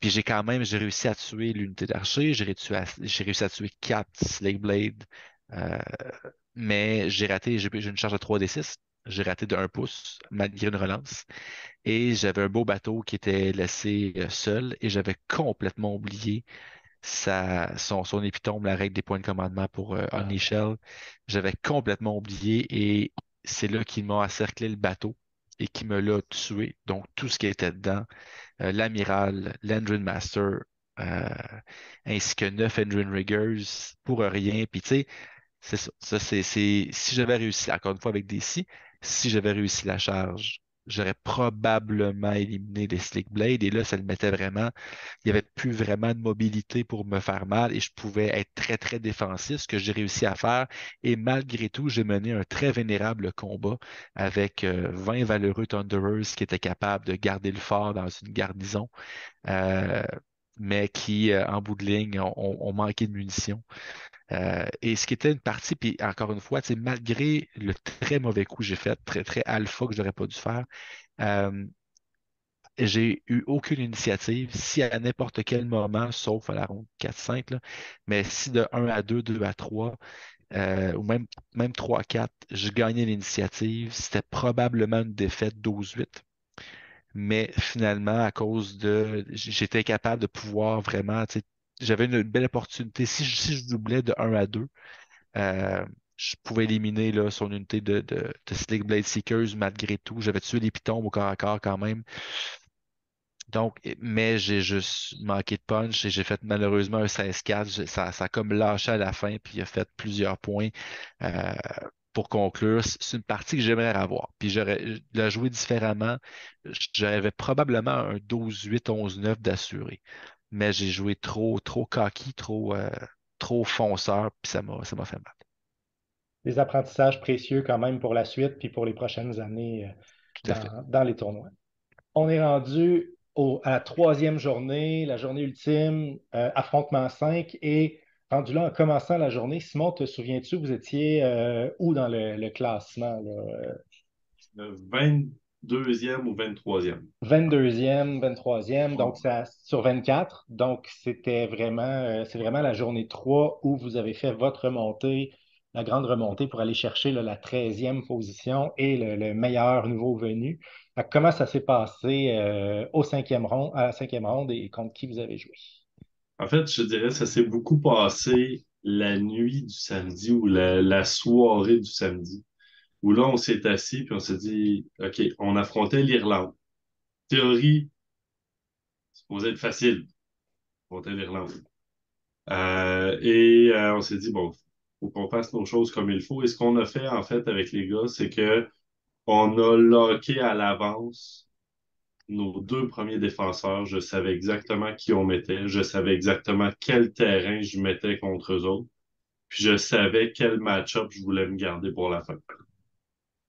Puis j'ai réussi à tuer l'unité d'archer, j'ai réussi à tuer 4 Slake Blade, euh, mais j'ai une charge de 3d6, j'ai raté de 1 pouce malgré une relance. Et j'avais un beau bateau qui était laissé seul et j'avais complètement oublié son épitome, la règle des points de commandement pour Unleashell. J'avais complètement oublié et c'est là qu'il m'a encerclé le bateau et qui me l'a tué. Donc tout ce qui était dedans l'amiral, l'Endrin Master, euh, ainsi que 9 Endrin Riggers pour rien. Puis tu sais, c'est ça. Si j'avais réussi, encore une fois avec des si j'avais réussi la charge, j'aurais probablement éliminé les Slick Blade. Et là, ça le mettait vraiment, il n'y avait plus vraiment de mobilité pour me faire mal et je pouvais être très, très défensif, ce que j'ai réussi à faire. Et malgré tout, j'ai mené un très vénérable combat avec 20 valeureux Thunderers qui étaient capables de garder le fort dans une garnison, euh, mais qui, en bout de ligne, ont manqué de munitions. Et ce qui était une partie, puis encore une fois, malgré le très mauvais coup que j'ai fait, très, très alpha que je n'aurais pas dû faire, euh, j'ai eu aucune initiative. Si à n'importe quel moment, sauf à la ronde 4-5, là, mais si de 1 à 2, 2 à 3, ou même 3 à 4, je gagnais l'initiative, c'était probablement une défaite 12-8. Mais finalement, à cause de, j'étais capable de pouvoir vraiment, j'avais une belle opportunité. Si je doublais de 1 à 2, euh, je pouvais éliminer là, son unité de Slick Blade Seekers malgré tout. J'avais tué les pitons au corps à corps quand même. Donc, mais j'ai juste manqué de punch et j'ai fait malheureusement un 16-4. Ça a comme lâché à la fin, puis il a fait plusieurs points. Euh, pour conclure, c'est une partie que j'aimerais avoir. Puis j'aurais la joué différemment. J'avais probablement un 12-8, 11-9 d'assuré. Mais j'ai joué trop, trop cocky, trop fonceur, puis ça m'a fait mal. Des apprentissages précieux quand même pour la suite puis pour les prochaines années Tout à fait. dans les tournois. On est rendu à la troisième journée, la journée ultime, affrontement 5. Et rendu là, en commençant la journée, Simon, te souviens-tu, vous étiez où dans le classement, là? Le 22e ou 23e. 22e, 23e, donc Oh. ça, sur 24. Donc, c'est vraiment la journée 3 où vous avez fait votre remontée, la grande remontée pour aller chercher là, la 13e position et le meilleur nouveau venu. Fait que comment ça s'est passé à la cinquième ronde et contre qui vous avez joué? En fait, je dirais ça s'est beaucoup passé la nuit du samedi ou la soirée du samedi, où là, on s'est assis puis on s'est dit, OK, on affrontait l'Irlande. Théorie, c'est supposé être facile, affronter l'Irlande. On s'est dit, bon, faut qu'on fasse nos choses comme il faut. Et ce qu'on a fait, en fait, avec les gars, c'est que on a locké à l'avance nos 2 premiers défenseurs. Je savais exactement qui on mettait. Je savais exactement quel terrain je mettais contre eux autres. Puis je savais quel match-up je voulais me garder pour la fin.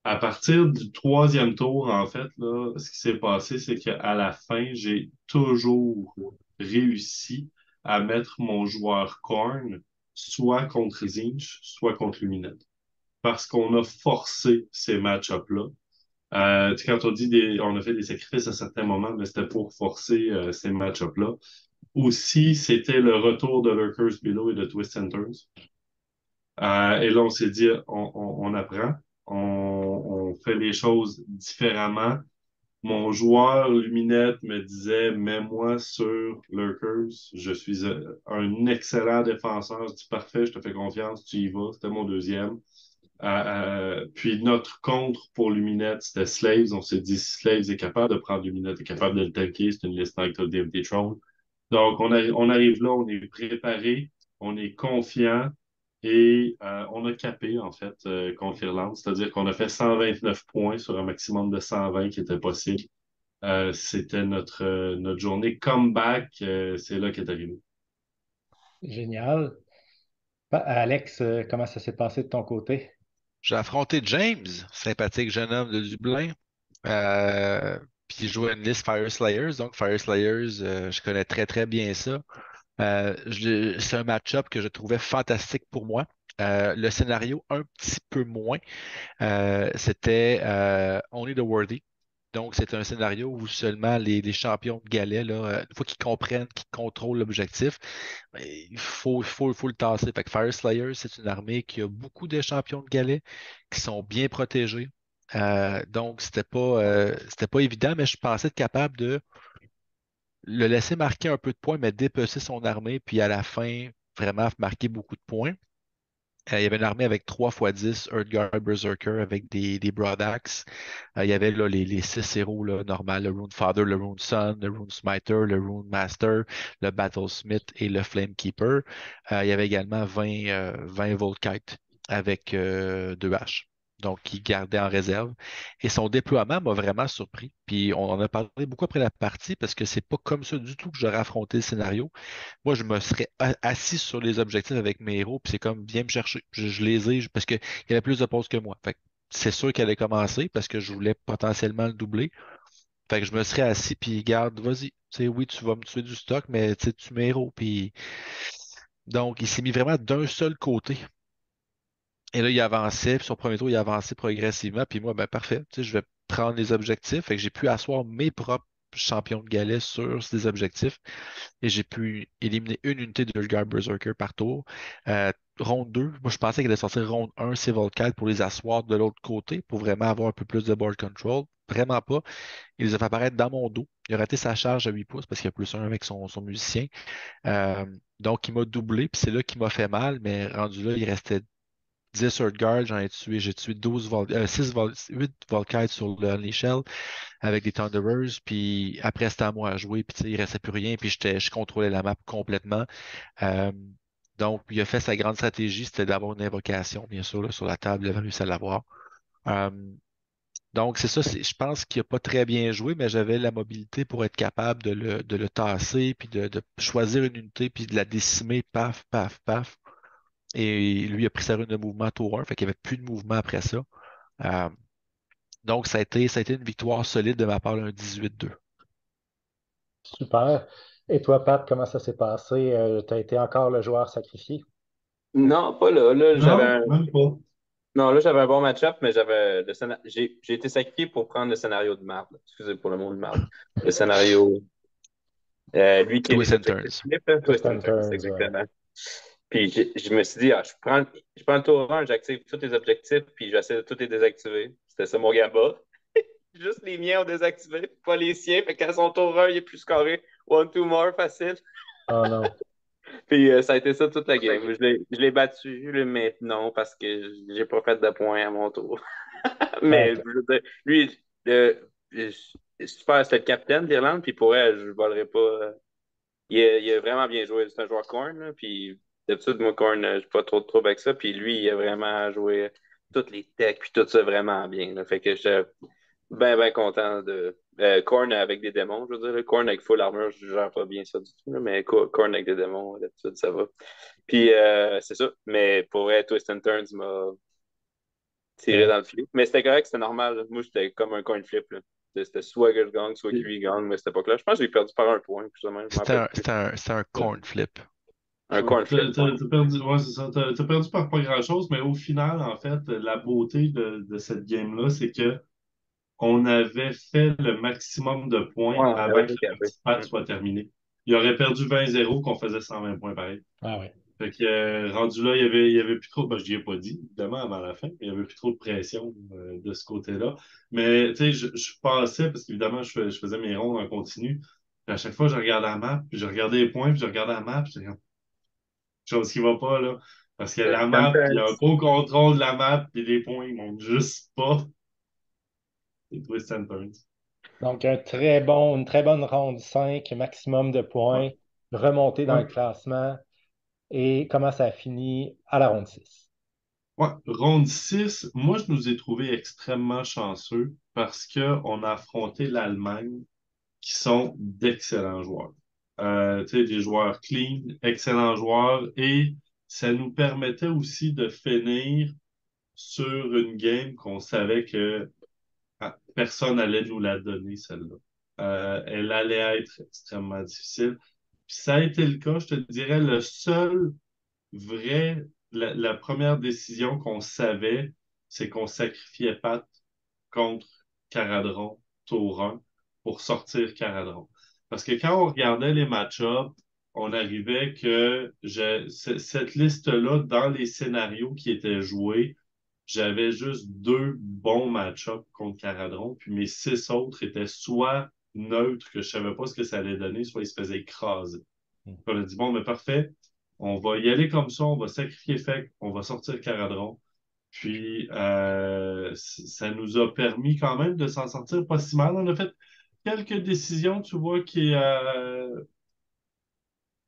À partir du 3e tour, en fait, là, ce qui s'est passé, c'est qu'à la fin, j'ai toujours réussi à mettre mon joueur Korn soit contre Zinch, soit contre Luminette. Parce qu'on a forcé ces match-ups-là. Tu sais, quand on dit on a fait des sacrifices à certains moments, mais c'était pour forcer ces match-ups-là. Aussi, c'était le retour de Lurkers Below et de Twist Centers. Et là, on s'est dit, on apprend, on fait les choses différemment. Mon joueur Luminette me disait, mets-moi sur Lurkers. Je suis un excellent défenseur. Je dis, parfait, je te fais confiance, tu y vas. C'était mon deuxième. Puis notre contre pour Luminette, c'était Slaves. On s'est dit, si Slaves est capable de prendre Luminette, est capable de le tanker, c'est une liste avec David Throne. Donc, on arrive là, on est préparé, on est confiant et on a capé, en fait, contre l'Irlande. C'est-à-dire qu'on a fait 129 points sur un maximum de 120 qui était possible. C'était notre journée comeback. C'est là qu'est arrivé. Génial. Alex, comment ça s'est passé de ton côté? J'ai affronté James, sympathique jeune homme de Dublin. Euh, Puis il jouait une liste Fire Slayers. Donc, Fire Slayers, je connais très, très bien ça. C'est un match-up que je trouvais fantastique pour moi. Le scénario, un petit peu moins. C'était Only the Worthy. Donc, c'est un scénario où seulement les champions de galets, là, une fois qu'ils comprennent, qu'ils contrôlent l'objectif, ben, il faut le tasser. Fait que Fire Slayer, c'est une armée qui a beaucoup de champions de galets qui sont bien protégés. Donc, c'était pas évident, mais je pensais être capable de le laisser marquer un peu de points, mais dépecer son armée, puis à la fin, vraiment marquer beaucoup de points. Il y avait une armée avec 3 x 10 Earthguard Berserker avec des Broadaxe. Il y avait là, les 6 héros là, normal, le Rune Father, le Rune Son, le Rune Smiter, le Rune Master, le Battlesmith et le Flame Keeper. Il y avait également 20 Volkite avec 2 haches. Donc, qui gardait en réserve. Et son déploiement m'a vraiment surpris. Puis, on en a parlé beaucoup après la partie parce que c'est pas comme ça du tout que j'aurais affronté le scénario. Moi, je me serais assis sur les objectifs avec mes héros, puis c'est comme, viens me chercher. Je les ai parce qu'il y avait plus de pauses que moi. Fait que c'est sûr qu'elle allait commencer parce que je voulais potentiellement le doubler. Fait que je me serais assis, puis garde, vas-y. Tu sais, oui, tu vas me tuer du stock, mais tu sais, tu mes héros. Puis... Donc, il s'est mis vraiment d'un seul côté. Et là, il avançait, puis son premier tour, il avançait progressivement. Puis moi, ben parfait, tu sais, je vais prendre les objectifs. Fait que j'ai pu asseoir mes propres champions de galets sur ces objectifs. Et j'ai pu éliminer une unité de Guard Berserker par tour. Ronde 2, moi je pensais qu'elle allait sortir ronde 1, Civil 4 pour les asseoir de l'autre côté, pour vraiment avoir un peu plus de board control. Vraiment pas. Il les a fait apparaître dans mon dos. Il a raté sa charge à 8 pouces parce qu'il y a plus un avec son musicien. Euh, donc il m'a doublé, puis c'est là qu'il m'a fait mal, mais rendu là, il restait 10 Earthguard, j'en ai tué, j'ai tué 8 Volkites sur le Only Shell avec des Thunderers, puis après c'était à moi à jouer, puis tu sais, il restait plus rien, puis je contrôlais la map complètement. Euh, donc, il a fait sa grande stratégie, c'était d'avoir une invocation, bien sûr, là, sur la table, il avait réussi à l'avoir. Euh, donc, c'est ça, je pense qu'il n'a pas très bien joué, mais j'avais la mobilité pour être capable de le tasser, puis de choisir une unité, puis de la décimer, paf, paf, paf. Et lui a pris sa rune de mouvement tour 1, fait qu'il n'y avait plus de mouvement après ça. Euh, donc, ça a été une victoire solide de ma part, un 18-2. Super. Et toi, Pat, comment ça s'est passé? Tu as été encore le joueur sacrifié? Non, pas là. Non, même pas. Non, là, j'avais un bon match-up, mais j'ai été sacrifié pour prendre le scénario de marde. Excusez pour le mot de marde. Le scénario, lui qui est Twists les and objectifs turns. flip, hein, Twist Twist and and Turns, turns, ouais. exactement. Puis je me suis dit, je prends le tour 1, j'active tous les objectifs, puis j'essaie de tous les désactiver. C'était ça mon gamba. Juste les miens ont désactivé, pas les siens. Fait qu'à son tour 1, il est plus scoré. One, two more, facile. Oh non. Puis ça a été ça toute la game. Je l'ai battu, mais non, parce que j'ai pas fait de points à mon tour. Ouais, Mais je veux dire, lui, super, c'était le capitaine d'Irlande, puis pour elle, je ne volerai pas. Il a vraiment bien joué. C'est un joueur corn, là, puis d'habitude, moi, corn, je pas trop de trouble avec ça. Puis lui, il a vraiment joué toutes les techs, puis tout ça vraiment bien, là. Fait que j'étais bien, bien content de. Corn avec des démons, je veux dire. Corn avec full armor, je gère pas bien ça du tout, là, mais Corn avec des démons, d'habitude, ça va. Puis c'est ça. Mais pour vrai, Twist and Turns m'a tiré ouais. dans le flip. Mais c'était correct, c'était normal, là. Moi, j'étais comme un coin flip, là. C'était soit que je gagne, soit que lui gagne, mais à cette époque-là. Je pense que j'ai perdu par un point, plus ou moins, je m'en C'était rappelle un, plus. c'était un, c'était un corn flip. Un Ouais, coin flip, ouais. t'as perdu, ouais, c'est ça. T'as perdu par pas grand-chose, mais au final, en fait, la beauté de cette game-là, c'est que on avait fait le maximum de points Ouais, on avant avait que tout la capé. partie soit terminée. Il aurait perdu 20-0 qu'on faisait 120 points pareil. Ah ouais. Fait que, rendu là, il y avait plus trop, ben, je n'y ai pas dit, évidemment, avant la fin, il y avait plus trop de pression de ce côté-là. Mais, tu sais, je passais, parce qu'évidemment, je faisais mes rondes en continu. Puis à chaque fois, je regardais la map, puis je regardais les points, puis je regardais la map, puis je chose qui va pas, là. Parce que la map, il y a un Conference. gros contrôle de la map, puis les points, ils montent juste pas. C'est twist and turns. Donc, une très bonne ronde 5, maximum de Ouais, points, remontée dans le ouais. classement. Et comment ça a fini à la ronde 6? Ouais, ronde 6, moi, je nous ai trouvés extrêmement chanceux parce qu'on a affronté l'Allemagne, qui sont d'excellents joueurs. Tu sais, des joueurs clean, excellents joueurs, et ça nous permettait aussi de finir sur une game qu'on savait que personne allait nous la donner, celle-là. Elle allait être extrêmement difficile. Puis ça a été le cas, je te dirais, le seul vrai, la première décision qu'on savait, c'est qu'on sacrifiait Pat contre Caradron, tour 1, pour sortir Caradron. Parce que quand on regardait les match-ups, on arrivait que cette liste-là, dans les scénarios qui étaient joués, j'avais juste 2 bons match-ups contre Caradron, puis mes 6 autres étaient soit neutres, que je savais pas ce que ça allait donner, soit ils se faisaient écraser. On a dit, bon, mais parfait, on va y aller comme ça, on va sacrifier Fek, on va sortir Caradron. Puis, ça nous a permis quand même de s'en sortir pas si mal. On a fait quelques décisions, tu vois,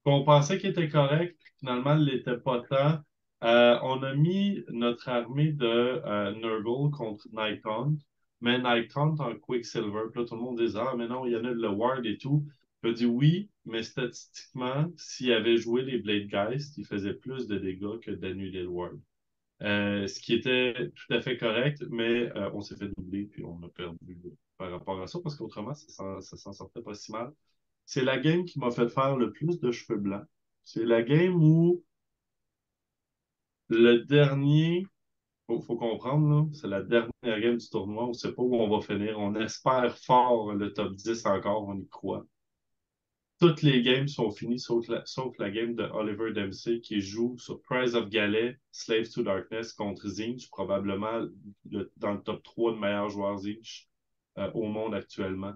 qu'on pensait qu'ils étaient correctes, puis finalement, ne l'étaient pas tant. On a mis notre armée de Nurgle contre Nighthunt, mais Nighthunt en Quicksilver. Puis là, tout le monde disait, ah, mais non, il y en a de le Ward et tout. Je dis oui, mais statistiquement, s'il avait joué les Blade Geist, il faisait plus de dégâts que d'annuler le Ward. Ce qui était tout à fait correct, mais on s'est fait doubler puis on a perdu par rapport à ça parce qu'autrement, ça s'en sortait pas si mal. C'est la game qui m'a fait faire le plus de cheveux blancs. C'est la game où le dernier, faut comprendre, là, c'est la dernière game du tournoi. On ne sait pas où on va finir. On espère fort le top 10 encore, on y croit. Toutes les games sont finies sauf la game de Oliver Dempsey qui joue sur Prize of Galet, Slaves to Darkness contre Zinch, probablement dans le top 3 de meilleurs joueurs Zinch au monde actuellement.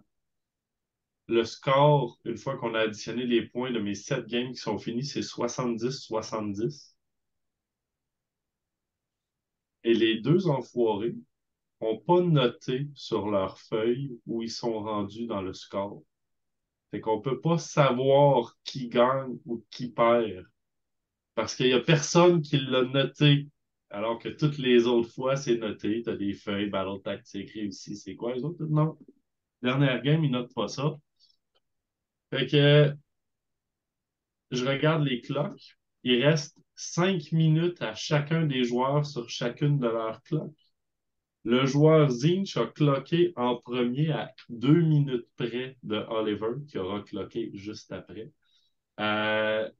Le score, une fois qu'on a additionné les points de mes 7 games qui sont finis, c'est 70-70. Et les 2 enfoirés n'ont pas noté sur leur feuille où ils sont rendus dans le score. Fait qu'on peut pas savoir qui gagne ou qui perd. Parce qu'il n'y a personne qui l'a noté. Alors que toutes les autres fois, c'est noté. Tu as des feuilles, battle tactique, réussi. C'est quoi les autres? Non. Dernière game, ils notent pas ça. Fait que je regarde les clocks. Il reste 5 minutes à chacun des joueurs sur chacune de leurs clocks. Le joueur Zinch a cloqué en premier à 2 minutes près de Oliver, qui aura cloqué juste après. Ce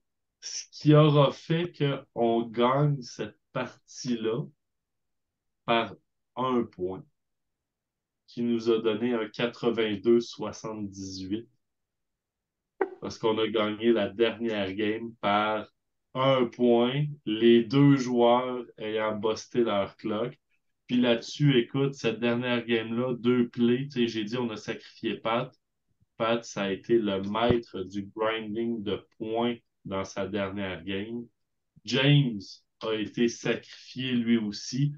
qui aura fait qu'on gagne cette partie-là par 1 point, qui nous a donné un 82-78, parce qu'on a gagné la dernière game par 1 point, les 2 joueurs ayant busté leur clock. Puis là-dessus, écoute, cette dernière game-là, 2 plays, tu sais, j'ai dit on a sacrifié Pat. Pat, ça a été le maître du grinding de points dans sa dernière game. James a été sacrifié lui aussi.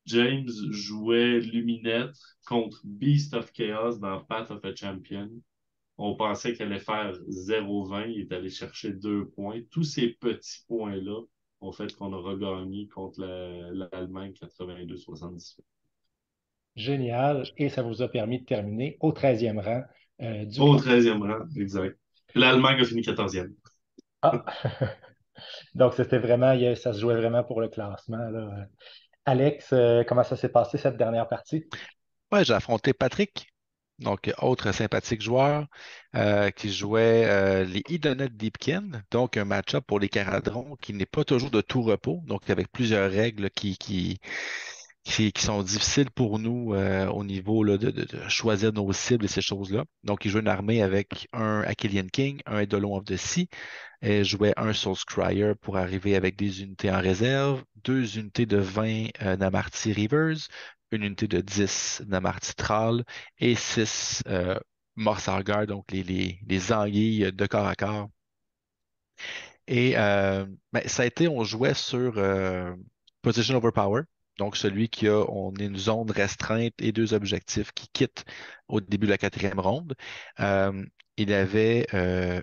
James jouait Luminette contre Beast of Chaos dans Path of a Champion. On pensait qu'elle allait faire 0-20. Il est allé chercher 2 points. Tous ces petits points-là ont fait qu'on a regagné contre l'Allemagne 82-78. Génial. Et ça vous a permis de terminer au 13e rang du Au classement. 13e rang, exact. L'Allemagne a fini 14e. Ah! Donc, c'était vraiment, ça se jouait vraiment pour le classement, là. Alex, comment ça s'est passé cette dernière partie? Ouais, j'ai affronté Patrick, donc autre sympathique joueur qui jouait les Idonet Deepkin, donc un match-up pour les Caradrons qui n'est pas toujours de tout repos, donc avec plusieurs règles qui sont difficiles pour nous au niveau là, de choisir nos cibles et ces choses-là. Donc, il jouait une armée avec un Achillean King, un Eidolon of the Sea, et jouait un Soulscryer pour arriver avec des unités en réserve, deux unités de 20 Namarti Reavers, une unité de 10 Namarti Thrall et 6 Morrsargar, donc les anguilles de corps à corps. Et ben, ça a été, on jouait sur Position Overpower, donc celui on est une zone restreinte et deux objectifs qui quittent au début de la quatrième ronde. Euh, il avait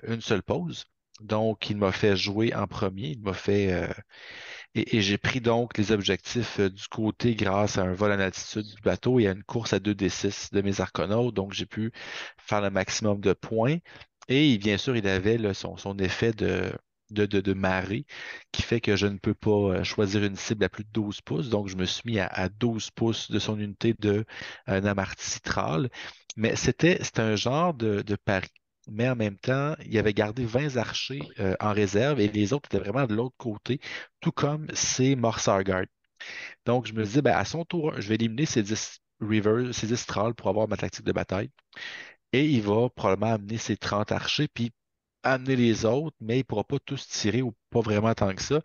une seule pause, donc il m'a fait jouer en premier. Il m'a fait et j'ai pris donc les objectifs du côté grâce à un vol en altitude du bateau et à une course à 2d6 de mes Arconautes, donc j'ai pu faire le maximum de points. Et bien sûr, il avait là, son effet de marée qui fait que je ne peux pas choisir une cible à plus de 12 pouces. Donc, je me suis mis à 12 pouces de son unité de Namarti Citral. Mais c'était un genre de pari. Mais en même temps, il avait gardé 20 archers en réserve et les autres étaient vraiment de l'autre côté, tout comme ces Morrsargard. Donc, je me disais, ben, à son tour, je vais éliminer ces 10 Reavers, ces 10 Thralls pour avoir ma tactique de bataille. Et il va probablement amener ses 30 archers, puis amener les autres, mais il ne pourra pas tous tirer ou pas vraiment tant que ça.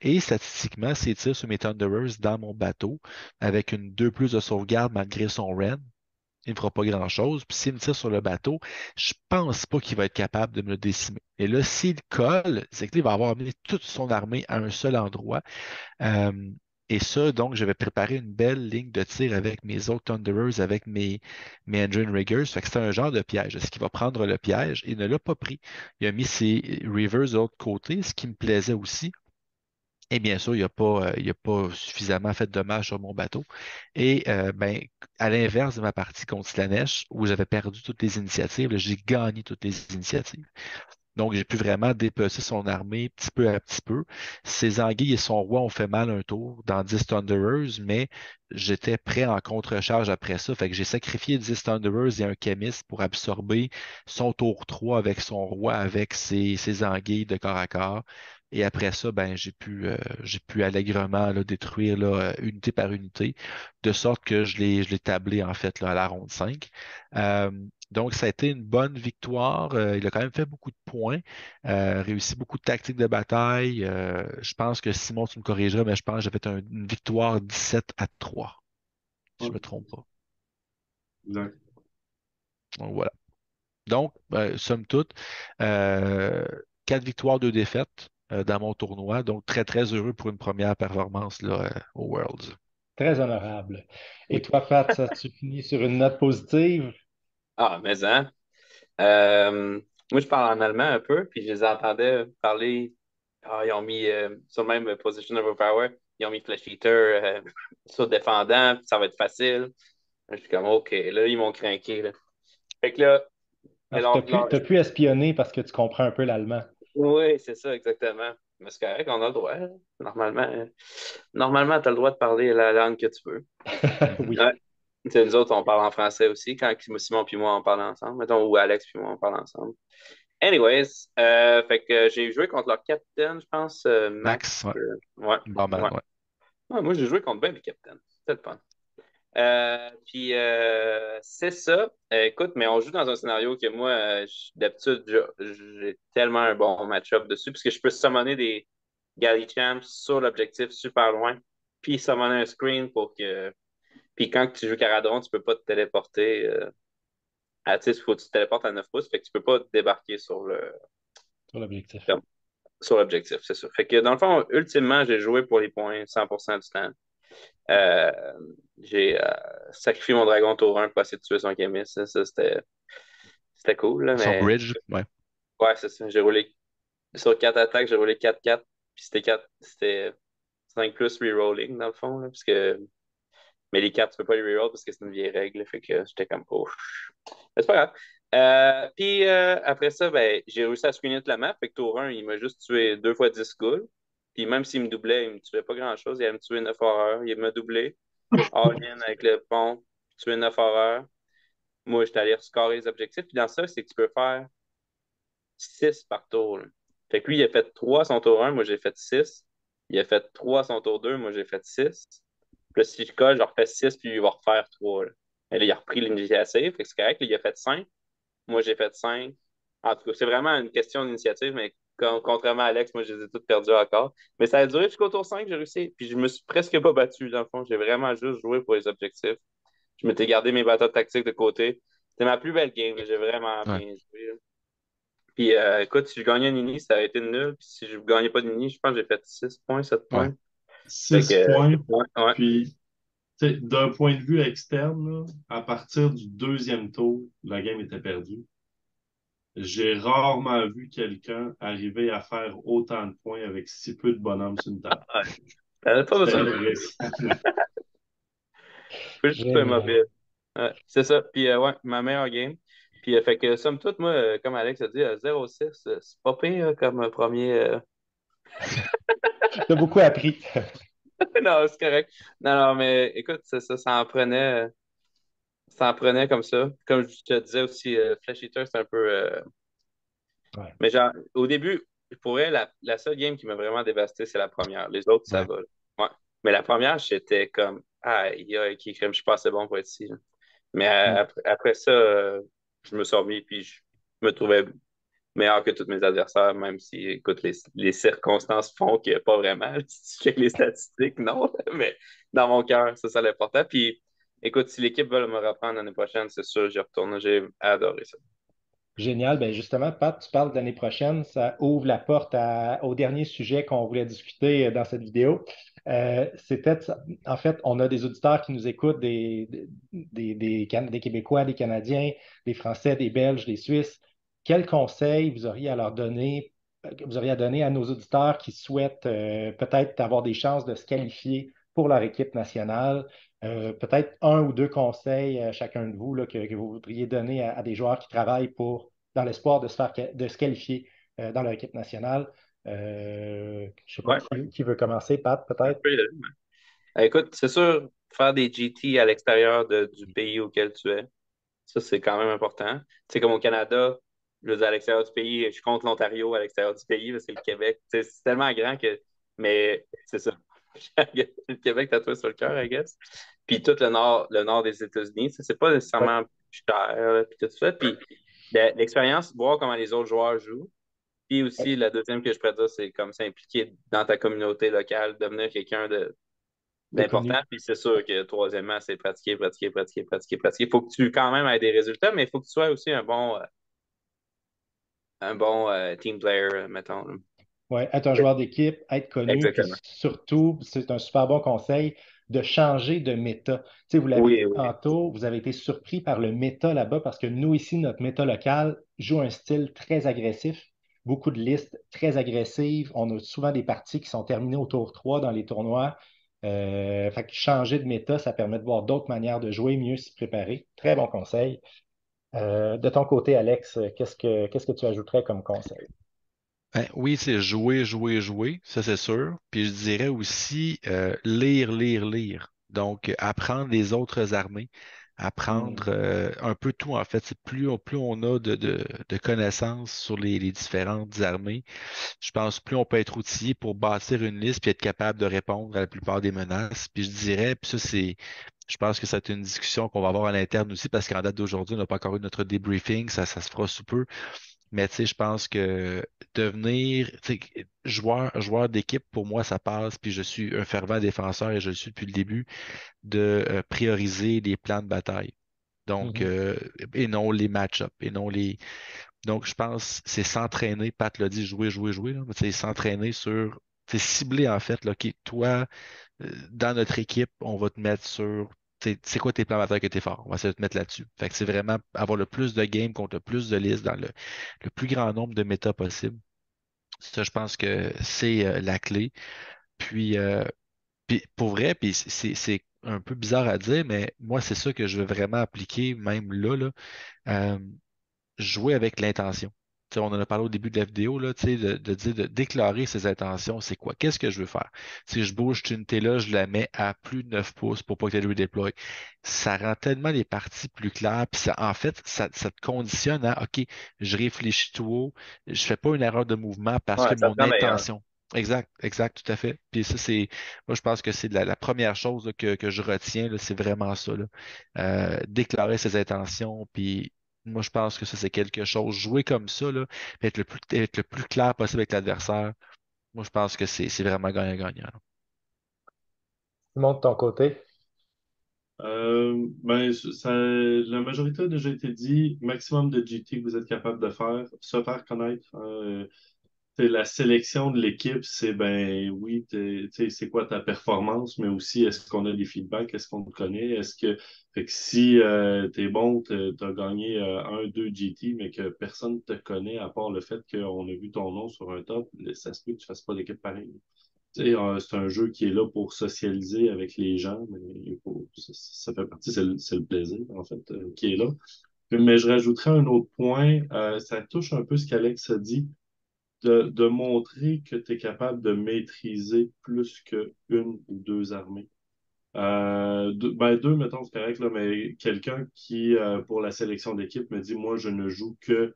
Et statistiquement, s'il tire sur mes Thunderers dans mon bateau, avec une 2 plus de sauvegarde malgré son Ren, il ne fera pas grand-chose. Puis s'il me tire sur le bateau, je pense pas qu'il va être capable de me le décimer. Et là, s'il colle, c'est qu'il va avoir amené toute son armée à un seul endroit. Euh, et ça, donc, j'avais préparé une belle ligne de tir avec mes autres Thunderers, avec mes Engine Riggers. Fait que c'était un genre de piège. Est-ce qu'il va prendre le piège? Il ne l'a pas pris. Il a mis ses Reavers de l'autre côté, ce qui me plaisait aussi. Et bien sûr, il a pas suffisamment fait de dommages sur mon bateau. Et ben, à l'inverse de ma partie contre Slanesh, où j'avais perdu toutes les initiatives, là, j'ai gagné toutes les initiatives. Donc, j'ai pu vraiment dépecer son armée petit peu à petit peu. Ses anguilles et son roi ont fait mal un tour dans 10 Thunderers, mais j'étais prêt en contre-charge après ça. Fait que j'ai sacrifié 10 Thunderers et un Chemist pour absorber son tour 3 avec son roi, avec ses anguilles de corps à corps. Et après ça, ben, j'ai pu allègrement là, détruire là, unité par unité, de sorte que je l'ai tablé en fait là, à la ronde 5. Euh, donc, ça a été une bonne victoire. Il a quand même fait beaucoup de points, réussi beaucoup de tactiques de bataille. Je pense que Simon, tu me corrigeras, mais je pense que j'ai fait une victoire 17-3, si je ne me trompe pas. Exact. Donc, voilà. Donc, somme toute, euh, 4 victoires, 2 défaites dans mon tournoi. Donc, très, très heureux pour une première performance là, au Worlds. Très honorable. Et Oui. toi, Pat, ça, tu finis sur une note positive? Ah, mais hein. Euh, Moi, je parle en allemand un peu, puis je les entendais parler. Ah, ils ont mis sur le même position overpower, ils ont mis Flash Eater sur défendant, puis ça va être facile. Je suis comme, OK, là, ils m'ont craqué. Là. Fait que là, mais Parce que tu as pu espionner parce que tu comprends un peu l'allemand. oui, c'est ça, exactement. Mais c'est correct, on a le droit. Là. Normalement, tu as le droit de parler la langue que tu veux. Oui, Ouais. Tu sais, nous autres, on parle en français aussi, quand Simon puis moi, on parle ensemble. Mettons, ou Alex puis moi, on parle ensemble. Anyways, fait que j'ai joué contre leur capitaine, je pense, Max. Max, ouais. Ouais, Barman, ouais. ouais. Ouais, moi, j'ai joué contre ben des capitaines. C'était le fun. Puis c'est ça. Écoute, mais on joue dans un scénario que moi, d'habitude, j'ai tellement un bon match-up dessus, parce que je peux summoner des Galley Champs sur l'objectif super loin, puis summoner un screen pour que. Puis quand tu joues Caradron, tu peux pas te téléporter. Tu sais, il faut que tu te téléportes à 9 pouces, fait que tu peux pas débarquer sur l'objectif. comme, sur l'objectif, c'est ça. Fait que dans le fond, ultimement, j'ai joué pour les points 100% du temps. Euh, j'ai sacrifié mon dragon tour 1 pour essayer de tuer son Kémis. Ça, c'était cool, là, Son mais bridge, ouais. ouais, c'est ça. J'ai roulé sur 4 attaques, j'ai roulé 4-4. Puis c'était 5 plus rerolling dans le fond, là, parce que. Mais les 4, tu peux pas les reroll parce que c'est une vieille règle. Fait que j'étais comme, oh. Mais c'est pas grave. Puis après ça, ben, j'ai réussi à screener toute la map. Fait que tour 1, il m'a juste tué 2 fois 10 ghouls. Puis même s'il me doublait, il me tuait pas grand-chose. Il allait me tuer 9 horreurs. Il m'a doublé. All-in avec le pont, tuer 9 horreurs. Moi, j'étais allé scorer les objectifs. Puis dans ça, c'est que tu peux faire 6 par tour. Là. Fait que lui, il a fait 3 son tour 1, moi j'ai fait 6. Il a fait 3 son tour 2, moi j'ai fait 6. Puis là, si je colle, je refais 6, puis il va refaire 3. Là. Et là, il a repris l'initiative, fait que c'est correct. Là, il a fait 5. Moi, j'ai fait 5. En tout cas, c'est vraiment une question d'initiative, mais contrairement à Alex, moi, je les ai toutes perdues encore. Mais ça a duré jusqu'au tour 5, j'ai réussi. Puis je me suis presque pas battu, dans le fond. J'ai vraiment juste joué pour les objectifs. Je m'étais gardé mes batailles tactiques de côté. C'était ma plus belle game. J'ai vraiment Ouais. bien joué. Là. Puis écoute, si je gagnais un Nini, ça aurait été nul. Puis si je ne gagnais pas de Nini, je pense que j'ai fait 6 points, 7 Ouais. points. Fait 6 que, points. ouais. Puis, tu sais, d'un point de vue externe, là, à partir du deuxième tour, la game était perdue. J'ai rarement vu quelqu'un arriver à faire autant de points avec si peu de bonhommes sur une table. Ouais. T'avais pas C'était besoin de impressionnant. faut juste que tu sois Génial. mobile. Ouais, c'est ça. Puis, ouais, ma meilleure game. Puis, fait que, somme toute, moi, comme Alex a dit, 0-6, c'est pas pire comme premier. T'as beaucoup appris. Non, c'est correct. Non, non, mais écoute, ça en prenait comme ça. Comme je te disais aussi, Flash Eater, c'est un peu. Ouais. Mais genre, au début, pour elle, la seule game qui m'a vraiment dévasté, c'est la première. Les autres, ça Ouais. va. Là. Ouais. Mais la première, j'étais comme, ah, il y a qui crème, je suis pas assez bon pour être ici. Là. Mais Mm. après ça, je me suis remis, puis je me trouvais meilleur que tous mes adversaires, même si, écoute, les circonstances font que pas vraiment. Si tu checkes les statistiques, non. Mais dans mon cœur, c'est ça l'important. Puis, écoute, si l'équipe veut me reprendre l'année prochaine, c'est sûr, j'y retourne. J'ai adoré ça. Génial. Ben justement, Pat, tu parles de l'année prochaine. Ça ouvre la porte au dernier sujet qu'on voulait discuter dans cette vidéo. C'était, en fait, on a des auditeurs qui nous écoutent, des Québécois, des Canadiens, des Français, des Belges, des Suisses. Quels conseils vous auriez à leur donner, vous auriez à donner à nos auditeurs qui souhaitent peut-être avoir des chances de se qualifier pour leur équipe nationale? Peut-être un ou deux conseils chacun de vous là, que vous voudriez donner à des joueurs qui travaillent dans l'espoir de se qualifier dans leur équipe nationale. Je ne sais pas Ouais, qui veut commencer, Pat, un peut-être. peu. Écoute, c'est sûr, faire des GT à l'extérieur du pays auquel tu es, ça, c'est quand même important. C'est comme au Canada, je veux dire, à l'extérieur du pays, je compte l'Ontario à l'extérieur du pays, parce que le Québec, c'est tellement grand que. Mais c'est ça. Le Québec tatoué sur le cœur, I guess. Puis tout le nord des États-Unis, ça, c'est pas Ouais. nécessairement cher, là, puis tout ça. Puis l'expérience, voir comment les autres joueurs jouent. Puis aussi, la deuxième que je pourrais dire, c'est comme s'impliquer dans ta communauté locale, devenir quelqu'un De d'important. connu. Puis c'est sûr que troisièmement, c'est pratiquer, pratiquer, pratiquer, pratiquer, pratiquer. Il faut que tu quand même aies des résultats, mais il faut que tu sois aussi un bon team player, mettons. Là. Ouais, être un joueur d'équipe, être connu, puis Exactement. surtout, c'est un super bon conseil de changer de méta. Tu sais, vous l'avez Oui, dit oui. tantôt, vous avez été surpris par le méta là-bas parce que nous, ici, notre méta local joue un style très agressif, beaucoup de listes très agressives. On a souvent des parties qui sont terminées au tour 3 dans les tournois. Fait que changer de méta, ça permet de voir d'autres manières de jouer, mieux s'y préparer. Très bon conseil. De ton côté, Alex, qu'est-ce que tu ajouterais comme conseil? Ben, oui, c'est jouer, jouer, jouer, ça c'est sûr. Puis je dirais aussi lire, lire, lire. Donc, apprendre les autres armées, apprendre Hmm. un peu tout en fait. C'est plus on a de connaissances sur les différentes armées, je pense plus on peut être outillé pour bâtir une liste puis être capable de répondre à la plupart des menaces. Puis je dirais, puis ça c'est, je pense que c'est une discussion qu'on va avoir à l'interne aussi parce qu'en date d'aujourd'hui, on n'a pas encore eu notre débriefing, ça se fera sous peu. Mais tu sais, je pense que devenir tu sais, joueur d'équipe, pour moi, ça passe, puis je suis un fervent défenseur et je le suis depuis le début, de prioriser les plans de bataille. Donc, Mhm. et non les match-ups, et non les. Donc, je pense que c'est s'entraîner, Pat l'a dit, jouer, jouer, jouer, là, mais c'est s'entraîner sur. C'est cibler en fait, là, OK, toi, dans notre équipe, on va te mettre sur c'est quoi tes plans bataille que tu es fort? On va essayer de te mettre là-dessus. Fait que c'est vraiment avoir le plus de games contre le plus de listes dans le plus grand nombre de méta possible. Ça, je pense que c'est la clé. Puis, pour vrai, puis c'est un peu bizarre à dire, mais moi, c'est ça que je veux vraiment appliquer, même là. Euh, Jouer avec l'intention. Tu sais, on en a parlé au début de la vidéo, là, tu sais, de dire, de déclarer ses intentions, c'est quoi? Qu'est-ce que je veux faire? Si je bouge cette unité-là, je la mets à plus de 9 pouces pour pas qu'elle redéploie. Ça rend tellement les parties plus claires. Puis en fait, ça te conditionne à OK, je réfléchis tout haut, je fais pas une erreur de mouvement parce Ouais, que ça mon te rend meilleur. intention. Exact, exact, tout à fait. Puis ça, moi, je pense que c'est la première chose là, que je retiens, là, c'est vraiment ça, là. Déclarer ses intentions, puis moi, je pense que ça, c'est quelque chose. Jouer comme ça, là, puis être le plus clair possible avec l'adversaire, moi, je pense que c'est vraiment gagnant-gagnant. Simon, de ton côté? Ben, la majorité a déjà été dit. Maximum de GT que vous êtes capable de faire, se faire connaître. La sélection de l'équipe, c'est ben oui, c'est quoi ta performance, mais aussi est-ce qu'on a des feedbacks, est-ce qu'on te connaît, fait que si t'es bon, t'as gagné 2 GT, mais que personne te connaît à part le fait qu'on a vu ton nom sur un top, ça se peut que tu fasses pas d'équipe pareille. C'est un jeu qui est là pour socialiser avec les gens, mais ça fait partie, c'est le plaisir, en fait, qui est là. Mais je rajouterais un autre point, ça touche un peu ce qu'Alex a dit, de montrer que tu es capable de maîtriser plus qu'une ou deux armées. Deux, mettons, c'est correct, là, mais quelqu'un qui, pour la sélection d'équipe, me dit, moi, je ne joue que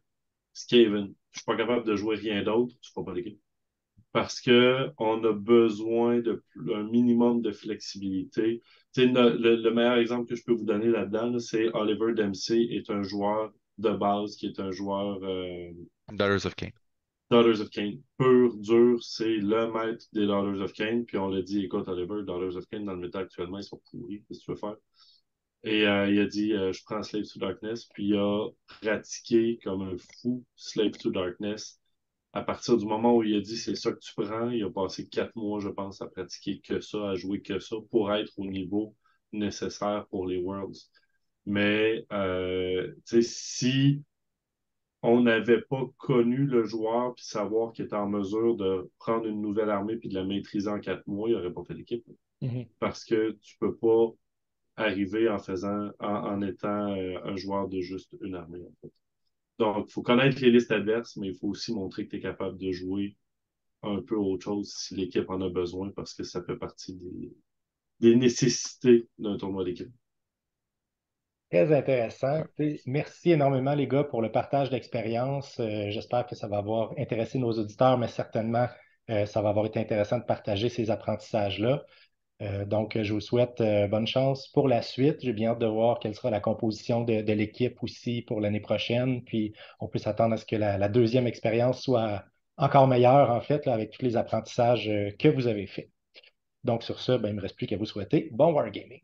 Skaven. Je suis pas capable de jouer rien d'autre, tu ne feras pas d'équipe parce que on a besoin un minimum de flexibilité. Tu sais, le meilleur exemple que je peux vous donner là-dedans, là, c'est Oliver Dempsey est un joueur de base qui est un joueur Daughters of Cain. Daughters of Cain. Pur, dur, c'est le maître des Daughters of Cain. Puis on l'a dit, écoute, Oliver, Daughters of Cain, dans le méta actuellement, ils sont pourris. Qu'est-ce que tu veux faire? Et il a dit, je prends Slave to Darkness. Puis il a pratiqué comme un fou Slave to Darkness à partir du moment où il a dit c'est ça que tu prends, il a passé 4 mois, je pense, à pratiquer que ça, à jouer que ça, pour être au niveau nécessaire pour les Worlds. Mais tu sais, si on n'avait pas connu le joueur puis savoir qu'il était en mesure de prendre une nouvelle armée puis de la maîtriser en 4 mois, il n'aurait pas fait l'équipe. Mhm. Parce que tu peux pas arriver en étant un joueur de juste une armée, en fait. Donc, il faut connaître les listes adverses, mais il faut aussi montrer que tu es capable de jouer un peu autre chose si l'équipe en a besoin parce que ça fait partie des nécessités d'un tournoi d'équipe. Très intéressant. Écoutez, merci énormément, les gars, pour le partage d'expérience. J'espère que ça va avoir intéressé nos auditeurs, mais certainement, ça va avoir été intéressant de partager ces apprentissages-là. Donc, je vous souhaite bonne chance pour la suite. J'ai bien hâte de voir quelle sera la composition de l'équipe aussi pour l'année prochaine. Puis, on peut s'attendre à ce que la deuxième expérience soit encore meilleure, en fait, là, avec tous les apprentissages que vous avez faits. Donc, sur ce, ben, il ne me reste plus qu'à vous souhaiter bon Wargaming.